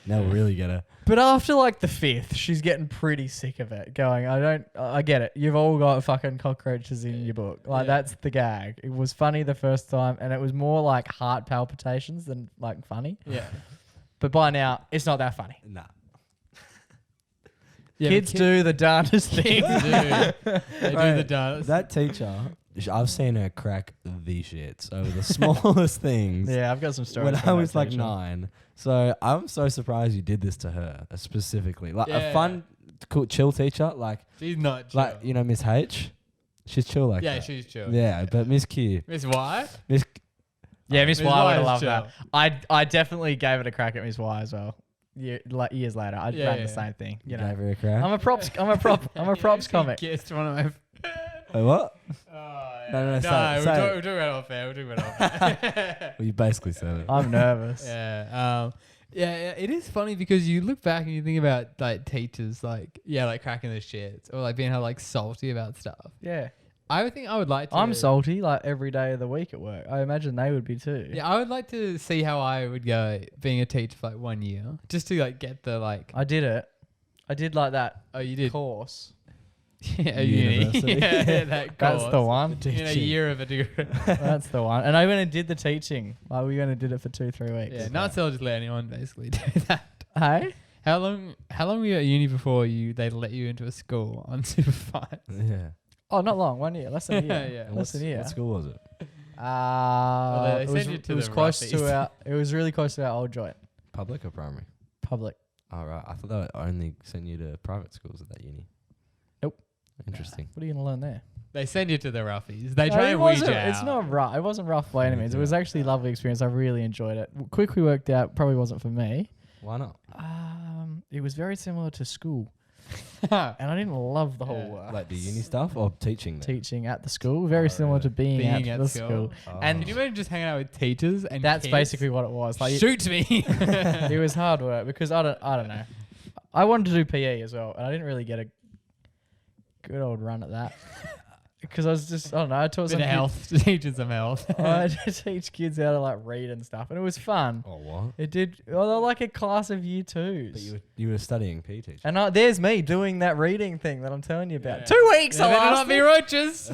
Now we'll really get her. But after like the 5th, she's getting pretty sick of it going, I get it. You've all got fucking cockroaches in your book. Like Yeah. that's the gag. It was funny the first time and it was more like heart palpitations than like funny. Yeah. But by now, it's not that funny. Nah. Kids do the Darndest thing. Kids do. They do Right. the dance. That teacher, I've seen her crack the shits over the smallest things. Yeah, I've got some stories. When from I that was like teacher. 9. So I'm so surprised you did this to her specifically. Like a Yeah. fun, cool, chill teacher. Like, She's not chill. you know, Miss H. She's chill like yeah, that. she's chill. Yeah, but Miss Q. Miss Y? Miss Yeah, Miss Miss Y would Y have is loved chill. that. I definitely gave it a crack at Miss Y as well. Years later, I'd Yeah, done yeah. the same thing. You gave know, her a crack. I'm a props comic. Kissed one of my. Wait, what? Oh, No, yeah. say we're it. talking about it off air. We're talking about it off air. Well, you basically said it. I'm nervous. Yeah. Yeah, it is funny because you look back and you think about like teachers like cracking the shits or like being how like salty about stuff. Yeah. I would think I would like to. I'm salty like every day of the week at work. I imagine they would be too. Yeah, I would like to see how I would go being a teacher for like 1 year just to like get the like. I did it. I did like that Oh, you did. course. Yeah, uni. University. Yeah, that course. That's the one. In a year of a degree. That's the one. And I went and did the teaching. Like we went and did it for 2-3 weeks. Yeah, not so just let anyone basically do that. Hey? How long were you at uni before they let you into a school unsupervised? Yeah. Oh, not long. 1 year. Less than a year. Yeah. Less than a year. What school was it? they It send was, you to it was the close roughies. to our. It was really close to our old joint. Public or primary? Public. All right. I thought they would only send you to private schools at that uni. Nope. Interesting. What are you gonna learn there? They send you to the roughies. They try it and weed wasn't- you out. It's not rough. It wasn't rough by any means. It was actually a lovely experience. I really enjoyed it. Quickly worked out, probably wasn't for me. Why not? It was very similar to school, and I didn't love the whole Like the uni stuff or teaching there? teaching at the school. Very similar to being at the school. Oh. And Can you imagine just hanging out with teachers and that's kids? basically what it was. Like Shoot me. it was hard work because I don't know. I wanted to do PE as well, and I didn't really get a good old run at that because I was just I don't know. I taught Bit some of health. Teaching some health. I had to teach kids how to like read and stuff, and it was fun. Oh, what? It did. Well, they're like a class of year twos. But you were studying PE teaching. And there's me doing that reading thing that I'm telling you about. Yeah. 2 weeks They I better not lasted. be roaches.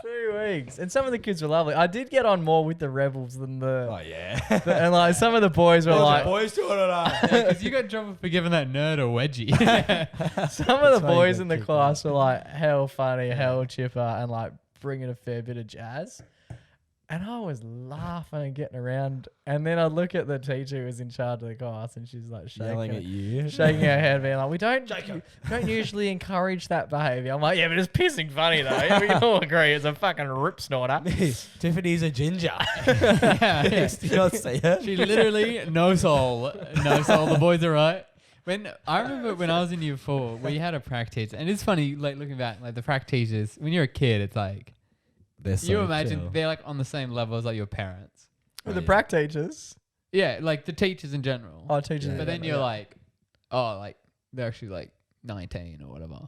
2 weeks. And some of the kids were lovely. I did get on more with the rebels than the... Oh, yeah. and like some of the boys were like... boys doing it. Because you got in trouble for giving that nerd a wedgie. Some of the That's why you boys got in the kicked class were like hell funny, hell chipper, and like bringing a fair bit of jazz. And I was laughing and getting around. And then I look at the teacher who was in charge of the class, and she's like Yelling at you. shaking her head, being like, "We don't usually encourage that behaviour." I'm like, "Yeah, but it's pissing funny though. Yeah, we can all agree it's a fucking rip snorter." Tiffany's a ginger. yeah. Do you not see it? She literally no soul. No soul. The boys are right. I remember when I was in year 4, we had a prac teacher, and it's funny, like looking back, like the prac teachers. When you're a kid, it's like They're so you imagine chill. they're like on the same level as like your parents. With the yeah. prac teachers. Yeah, like the teachers in general. Oh, teachers. Yeah. but then you're like, oh, like they're actually like 19 or whatever.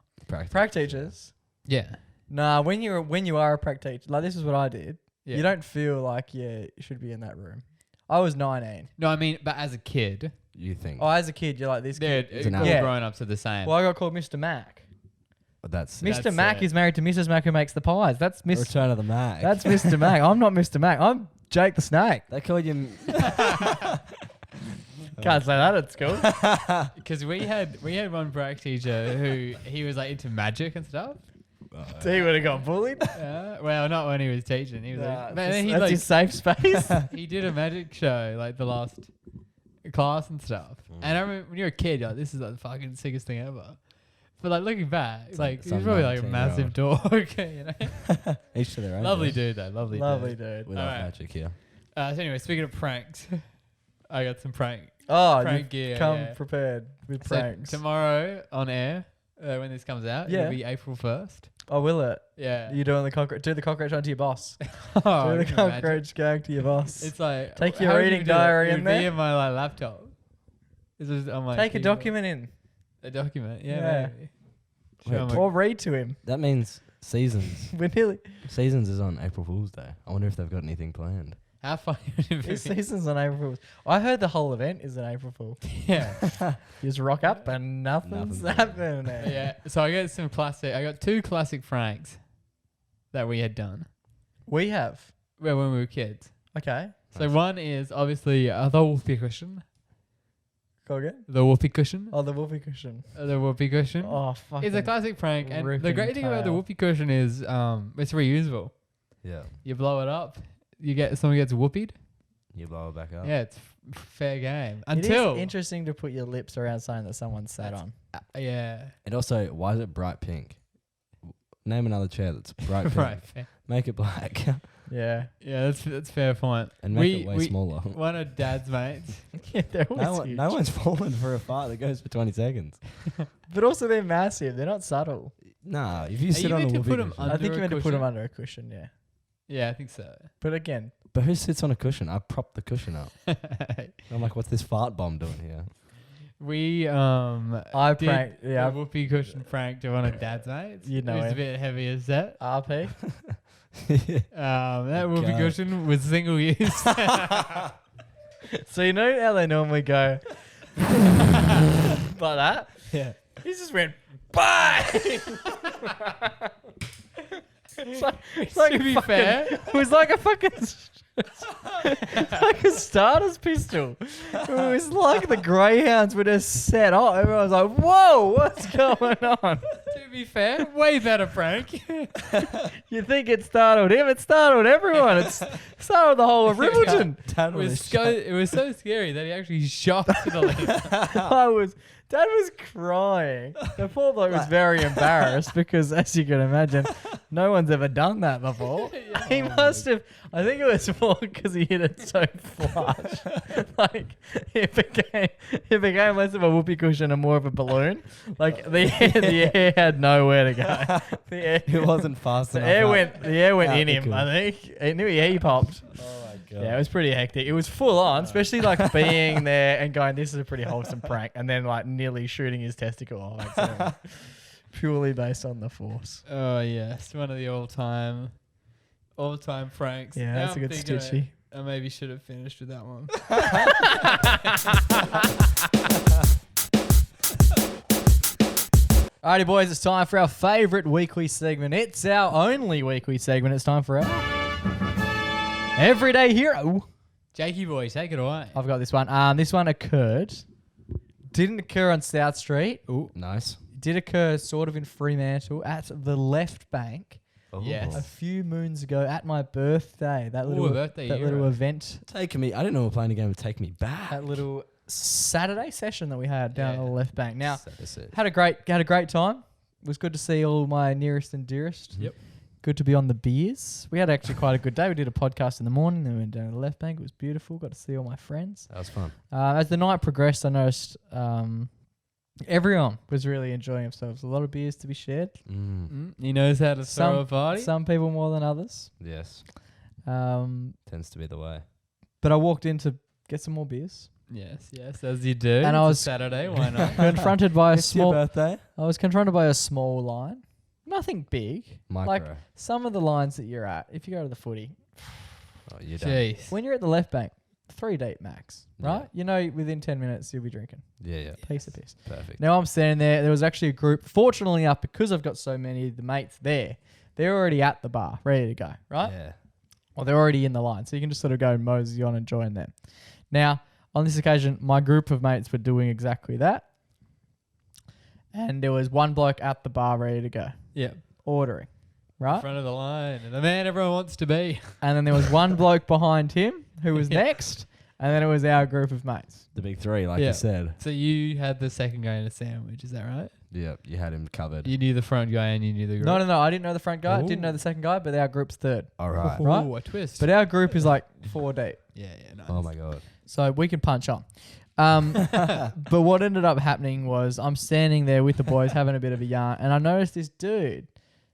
prac teachers. Yeah. Nah, when you are a prac teacher, like this is what I did. Yeah. You don't feel like you should be in that room. I was 19. No, I mean, but as a kid, You think? Oh, as a kid, you're like this they're kid. an all adult. grown-ups are the same. Well, I got called Mr. Mac. But that's Mr. That's Mac it. is married to Mrs. Mac who makes the pies. That's Miss. Return of the Mac. That's Mr. Mac. I'm not Mr. Mac. I'm Jake the Snake. They call you. Can't say that at school. Because we had one prac teacher who he was like into magic and stuff. He would have got bullied. Well, not when he was teaching. He was Nah, like, but then he that's like his safe space. he did a magic show like the last class and stuff. And I remember when you're a kid, you're like, this is like the fucking sickest thing ever. But like looking back, like he's some probably like a 19-year-old. massive dork, you know. Each to their own. Lovely yeah. dude though, lovely dude. Without Alright. magic here. So anyway, speaking of pranks, I got some prank Oh, prank you gear. come yeah. prepared with So pranks. tomorrow on air, when this comes out, Yeah. it'll be April 1st. Oh, will it? Yeah. You doing the cockroach? Do the cockroach onto your boss. Oh, Do the can you imagine? cockroach gag to your boss. It's like Take your how would you reading do it? diary It in would there. Be in my like laptop. It's just on my Take a keyboard. document in, A document, yeah. Yeah. Maybe. Wait, Show 'em a- or read to him. That means Seasons. We're nearly. Seasons is on April Fool's Day. I wonder if they've got anything planned. How funny would it be? This season's on April Fool's. I heard the whole event is an April Fool. Yeah. You just rock up and nothing's Nothing's happening. Yeah. So I got some classic. I got 2 classic pranks that we had done We have. when we were kids. Okay. So one is obviously the whoopee cushion. Go again. The whoopee cushion. Oh, the whoopee cushion. The whoopee cushion. Oh, fuck. It's a classic prank, and the ripping great thing about the tail. whoopee cushion is it's reusable. Yeah. You blow it up, someone gets whoopied. You blow it back up. Yeah, it's fair game. It Until is interesting to put your lips around something that someone sat on. yeah, And also, why is it bright pink? Name another chair that's bright pink. right. Fair. Make it black. Yeah. Yeah, that's fair point. And make it way we- smaller. One of Dad's mates. Yeah, they're always No, huge. no one's fallen for a fart that goes for 20 seconds. But also they're massive. They're not subtle. Nah, if you Are sit you on a meant to whoopee put 'em cushion. under I think a you're meant to put cushion? them under a cushion, yeah. Yeah, I think so. But again, But who sits on a cushion? I propped the cushion up. I'm like, what's this fart bomb doing here? We I did pranked, yeah, a whoopee cushion prank to one of Dad's mates. You know it was a him. bit heavier set. RP. That whoopee God. cushion was single use. So you know how they normally go like that? Yeah. He just went bye. it's like To be fucking- fair, it was like a fucking like a starter's pistol. It was like the greyhounds were just set off. Everyone was like, "Whoa, what's going on?" to be fair, way better prank. You think it startled him? It startled everyone. It startled the whole of Ribbleton. Dad It was so scary that he actually shot to the left. Dad was crying. The poor bloke was very embarrassed because, as you can imagine, No one's ever done that before. He must have. I think it was more because he hit it so flush. Like it became less of a whoopee cushion and more of a balloon. Like the air had nowhere to go. The air, It wasn't fast the enough. air went out in the him. cool. I think he popped. Oh my god. Yeah, it was pretty hectic. It was full on, especially like being there and going, "This is a pretty wholesome prank," and then like nearly shooting his testicle off. accidentally. Purely based on the force. Oh yes, one of the all-time pranks. Yeah, Now that's a I'm good thinking stitchy. I maybe should have finished with that one. Alrighty, boys, it's time for our favourite weekly segment. It's our only weekly segment. It's time for our Everyday Hero. Jakey boy, take it away. I've got this one. This one didn't occur on South Street. Ooh, nice. Did occur sort of in Fremantle at the Left Bank Yes. a few moons ago at my birthday. That little birthday that hero. little event, Taking me. I didn't know we were playing a game of Take Me Back. that little Saturday session that we had down at the Left Bank. Now, That's it. had a great time. It was good to see all my nearest and dearest. Yep. Good to be on the beers. We had actually quite a good day. We did a podcast in the morning, then we went down to the Left Bank. It was beautiful. Got to see all my friends. That was fun. As the night progressed, I noticed everyone was really enjoying themselves. A lot of beers to be shared. He knows how to throw a party. Some people more than others. Yes. Um, Tends to be the way. but I walked in to get some more beers. Yes, as you do. And It's I a was Saturday. Why not? confronted by a It's your small. birthday. I was confronted by a small line. Nothing big. Micro. Like some of the lines that you're at, if you go to the footy, Oh, you're done. Jeez. when you're at the Left Bank, 3 deep max, right? Yeah. You know, within 10 minutes you'll be drinking. Yeah. Piece of piss. Perfect. Now I'm standing there. There was actually a group. Fortunately enough, because I've got so many of the mates there, they're already at the bar, ready to go, right? Yeah. Or they're already in the line, so you can just sort of go mosey on and join them. Now, on this occasion, my group of mates were doing exactly that. And there was one bloke at the bar ready to go, Yeah. ordering, In right? front of the line. And the man everyone wants to be. And then there was one bloke behind him who was next, and then it was our group of mates. The big three, like Yeah. you said. So you had the second guy in a sandwich, is that right? Yeah, you had him covered. You knew the front guy and you knew the group. No, I didn't know the front guy, Ooh. didn't know the second guy, but our group's third. All right. Ooh, Right? a twist. But our group is like 4 deep. yeah, nice. Oh my god. So we can punch on. But what ended up happening was I'm standing there with the boys having a bit of a yarn, and I noticed this dude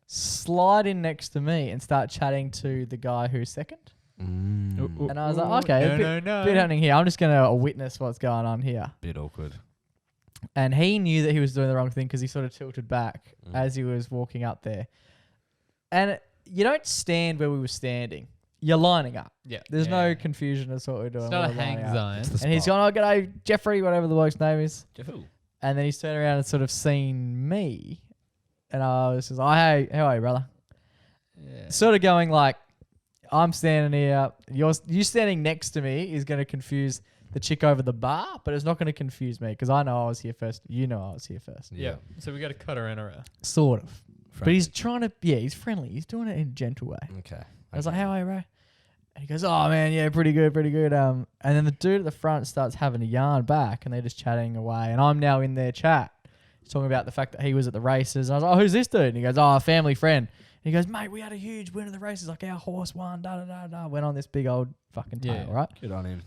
slide in next to me and start chatting to the guy who's second. Mm. And I was like, okay, a bit happening here. I'm just going to witness what's going on here. Bit awkward. And he knew that he was doing the wrong thing because he sort of tilted back as he was walking up there. And you don't stand where we were standing. You're lining up. Yeah. There's no confusion as to what we're doing. It's not a We're lining hang up. zone. It's the And he's spot. gone, oh, g'day, Jeffrey, whatever the bloke's name is. Jeffoo. And then he's turned around and sort of seen me. And I was just like, hey, how are you, brother? Yeah. Sort of going like, I'm standing here. You standing next to me is going to confuse the chick over the bar, but it's not going to confuse me because I know I was here first. You know I was here first. Yeah. So we got to cut her in around. Sort of. But Friendly. he's trying to, he's friendly. He's doing it in a gentle way. Okay. I was like, how are you, bro? And he goes, oh, man, yeah, pretty good. And then the dude at the front starts having a yarn back and they're just chatting away. And I'm now in their chat. He's talking about the fact that he was at the races. And I was like, oh, who's this dude? And he goes, oh, a family friend. And he goes, mate, we had a huge win at the races. Like our horse won, da-da-da-da. Went on this big old fucking tail, Yeah. right? Good on him.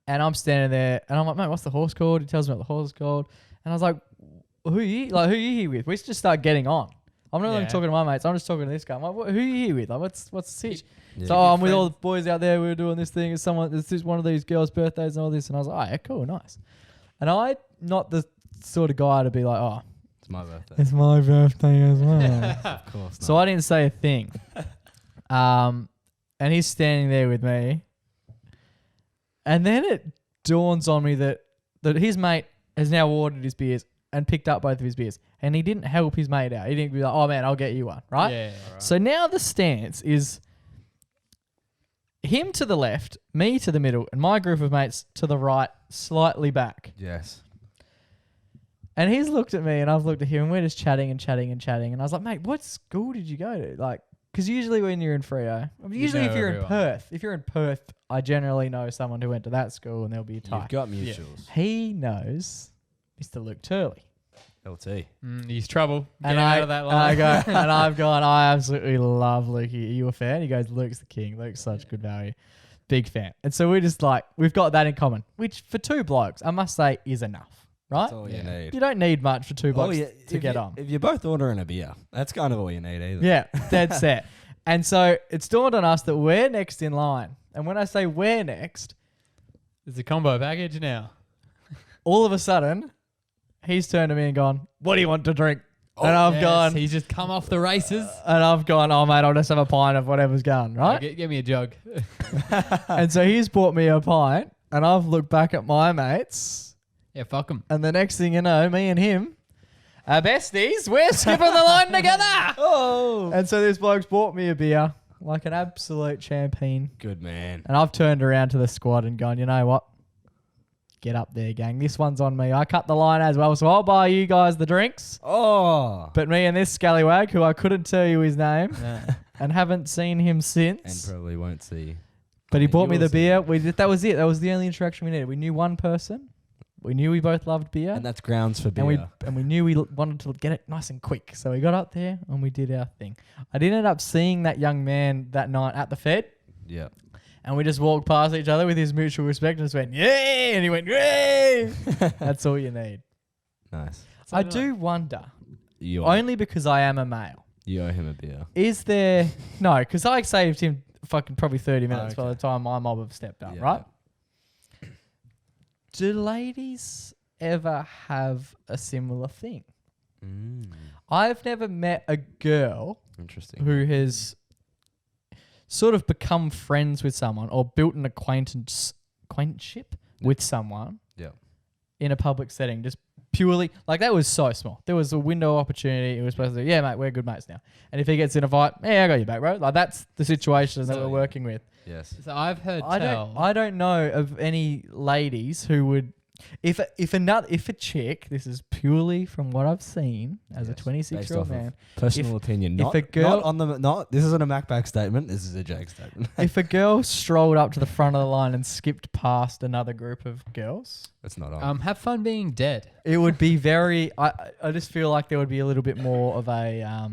And I'm standing there and I'm like, mate, what's the horse called? He tells me what the horse is called. And I was like, who are you here with? We just start getting on. I'm not even talking to my mates. I'm just talking to this guy. I'm like, who are you here with? Like, what's the sitch? Yeah. So I'm with all the boys out there. We were doing this thing. It's just one of these girls' birthdays and all this. And I was like, oh, yeah, cool, nice. And I'm not the sort of guy to be like, oh, It's my birthday. it's my birthday as well. Of course not. So I didn't say a thing. And he's standing there with me. And then it dawns on me that his mate has now ordered his beers and picked up both of his beers. And he didn't help his mate out. He didn't be like, oh, man, I'll get you one, right? Yeah. So now the stance is him to the left, me to the middle, and my group of mates to the right, slightly back. Yes. And he's looked at me and I've looked at him and we're just chatting. And I was like, mate, what school did you go to? Like, because usually when you're in Freo, usually know if you're everyone. if you're in Perth, I generally know someone who went to that school and there'll be a tie. You've got mutuals. He knows Mr. Luke Turley. LT. He's trouble. Get And him I, out of that and line. I go, and I've gone, I absolutely love Luke. Are you a fan? He goes, Luke's the king. Luke's such good value. Big fan. And so we're just like, we've got that in common, which for two blokes, I must say is enough, right? That's all you need. You don't need much for two blokes to get on. If you're both ordering a beer, that's kind of all you need either. Yeah, dead set. And so it's dawned on us that we're next in line. And when I say we're next, It's a combo package now. all of a sudden, he's turned to me and gone, what do you want to drink? And I've Yes, gone, He's just come off the races. oh mate, I'll just have a pint of whatever's going, right? Get me a jug. And so he's bought me a pint, and I've looked back at my mates, Yeah, fuck them. and the next thing you know, me and him are besties. We're skipping the line together. Oh. And so this bloke's bought me a beer, like an absolute champion. Good man. And I've turned around to the squad and gone, you know what? Get up there, gang. This one's on me. I cut the line as well, so I'll buy you guys the drinks. Oh. But me and this scallywag, who I couldn't tell you his name Yeah. and haven't seen him And since, probably won't see. but he bought me You'll the see. beer. That was it. That was the only interaction we needed. We knew one person. We knew we both loved beer. And that's grounds for beer. And we knew we wanted to get it nice and quick. So we got up there and we did our thing. I did end up seeing that young man that night at the Fed. Yeah. And we just walked past each other with his mutual respect and just went, yay! And he went, yay! That's all you need. Nice. I do wonder, You only because I am a male, you owe him a beer. is there... No, because I saved him fucking probably 30 minutes by okay. the time my mob have stepped up, Yeah. right? Do ladies ever have a similar thing? I've never met a girl Interesting. who has sort of become friends with someone or built an acquaintanceship with someone Yeah. in a public setting, just purely like that was so small. There was a window opportunity. It was supposed to, yeah, mate, we're good mates now. And if he gets in a fight, yeah, I got you back, bro. Like that's the situation that So, we're yeah. working with. Yes. So I've heard I don't know of any ladies who would, if a chick, this is purely from what I've seen as a Yes, 26-year-old based off of man. Personal opinion. if Not, a girl- not on the not. This isn't a MacPack statement. This is a Jake statement. If a girl strolled up to the front of the line and skipped past another group of girls, It's not on. Have fun being dead. it would be very. I just feel like there would be a little bit more of a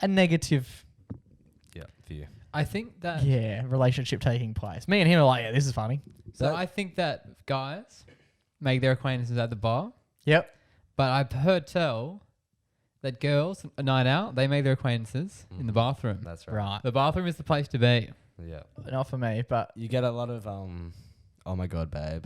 negative Yeah. For you. I think that. relationship taking place. Me and him are like, yeah, this is funny. So That- I think that guys make their acquaintances at the bar, Yep. but I've heard tell that girls, a night out, they make their acquaintances in the bathroom. That's right. Right. The bathroom is the place to be. Yeah. Not for me, but You get a lot of oh my god, babe.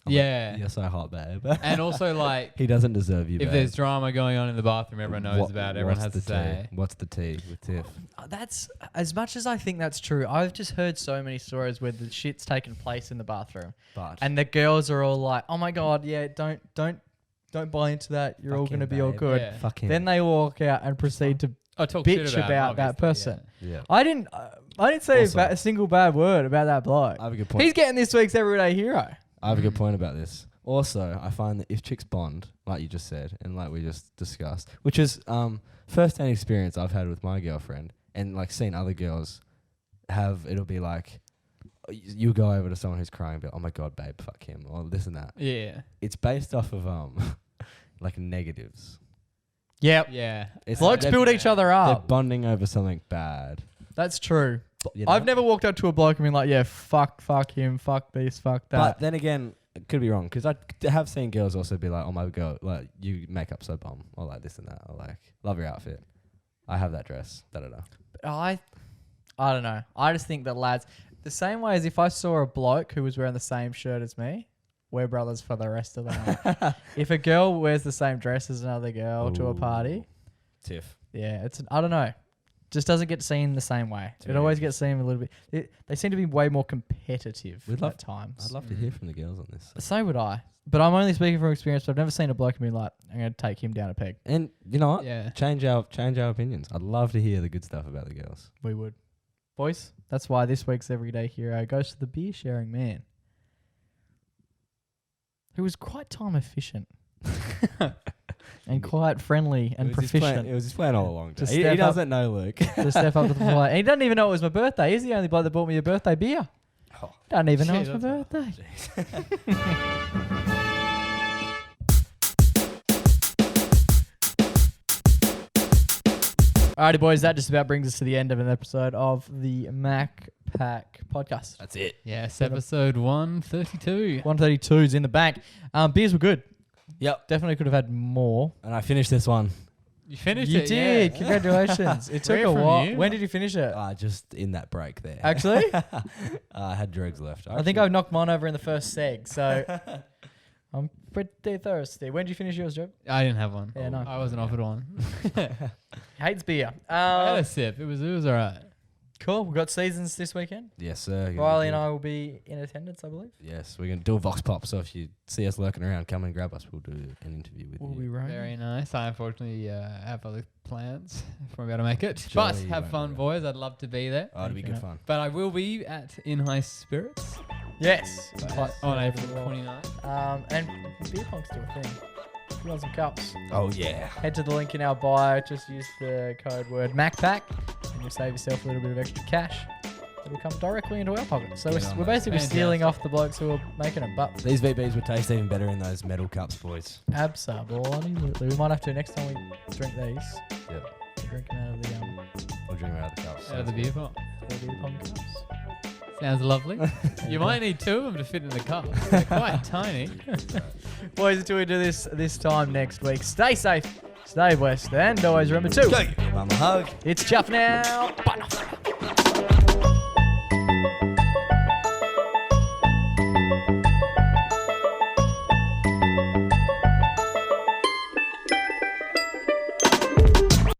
Yeah. You're so hot, babe. And also, like, He doesn't deserve you, if babe. there's drama going on in the bathroom, everyone knows about it. Everyone what's has to the say. tea? What's the tea with Tiff? that's as much as I think that's true. I've just heard so many stories where the shit's taken place in the bathroom, But and the girls are all like, "Oh my god, yeah, don't buy into that. You're all Fuck him, gonna be all babe. good." Yeah. fuck him. Then they walk out and proceed to. I talk bitch shit about, about him, that obviously, person. yeah. I didn't say Also- a single bad word about that bloke. I have a good point. He's getting this week's everyday hero. I have a good point about this. Also, I find that if chicks bond, like you just said, and like we just discussed, which is first-hand experience I've had with my girlfriend, and like seeing other girls have, it'll be like, you go over to someone who's crying, and be like, oh my god, babe, fuck him, or this and that. Yeah. It's based off of like negatives. Yep. Yeah. It's Blokes they're- build each other They're up. bonding over something bad. That's true. You know? I've never walked up to a bloke and been like, yeah, fuck him, fuck this, fuck that. But then again, it could be wrong because I have seen girls also be like, "Oh my god, like you make up so bum," or like this and that, or like, "Love your outfit. I have that dress." Da da da. I don't know. I just think that lads, the same way as if I saw a bloke who was wearing the same shirt as me, we're brothers for the rest of the night. If a girl wears the same dress as another girl to a party, Tiff. yeah, I don't know. Just doesn't get seen the same way. It always gets seen a little bit. They seem to be way more competitive at times. I'd love to hear from the girls on this. So would I. But I'm only speaking from experience. But I've never seen a bloke and be like, I'm going to take him down a peg. And you know what? Yeah. Change our opinions. I'd love to hear the good stuff about the girls. We would. Boys, that's why this week's Everyday Hero goes to the beer sharing man, who was quite time efficient and quite friendly and proficient. It was his plan all along. To He step up. doesn't know, Luke. To step up to the plate. And he doesn't even know it was my birthday. He's the only bloke that bought me a birthday beer. Oh. Doesn't even know Shit, it's my that's birthday. Alrighty, boys, that just about brings us to the end of an episode of the MacPack podcast. That's it. Yes, episode 132. 132 is in the bank. Beers were good. Yep. Definitely could have had more. And I finished this one. You finished You it? did. Yeah. Congratulations. It took Rare a from while. you. When did you finish it? Just in that break there. Actually? I had drugs left. I think I've knocked mine over in the first seg, so I'm pretty thirsty. When did you finish yours, Joe? I didn't have one. Yeah, no. I wasn't offered one. Hates beer. I had a sip. It was alright. Cool. We've got seasons this weekend. Yes, sir. Riley and I will be in attendance, I believe. Yes, we're going to do a Vox Pop. So if you see us lurking around, come and grab us. We'll do an interview with We'll you. be right. Very nice. I unfortunately have other plans if I'm able to make it. But Jolly have right fun, around. boys. I'd love to be there. Oh, it'll be Okay. good fun. But I will be at In High Spirits Yes. on April 29th. And Beer Pong's still a thing. If you want some cups, Oh, yeah. head to the link in our bio. Just use the code word MacPack and you'll save yourself a little bit of extra cash. It'll come directly into our pocket. So Get on we're that. basically Fantastic. stealing off the blokes who are making them. But These VBs would taste even better in those metal cups, boys. absolutely. We might have to next time we drink these. Yep. We're drinking out of the We'll drink out of the cups. Out of the beer pong. Beer Pong cups. Sounds lovely. You might need two of them to fit in the cup. They're quite tiny. Boys, until we do this time next week, stay safe, stay blessed, and always remember to, Mama hug. it's chuff now. Bye now.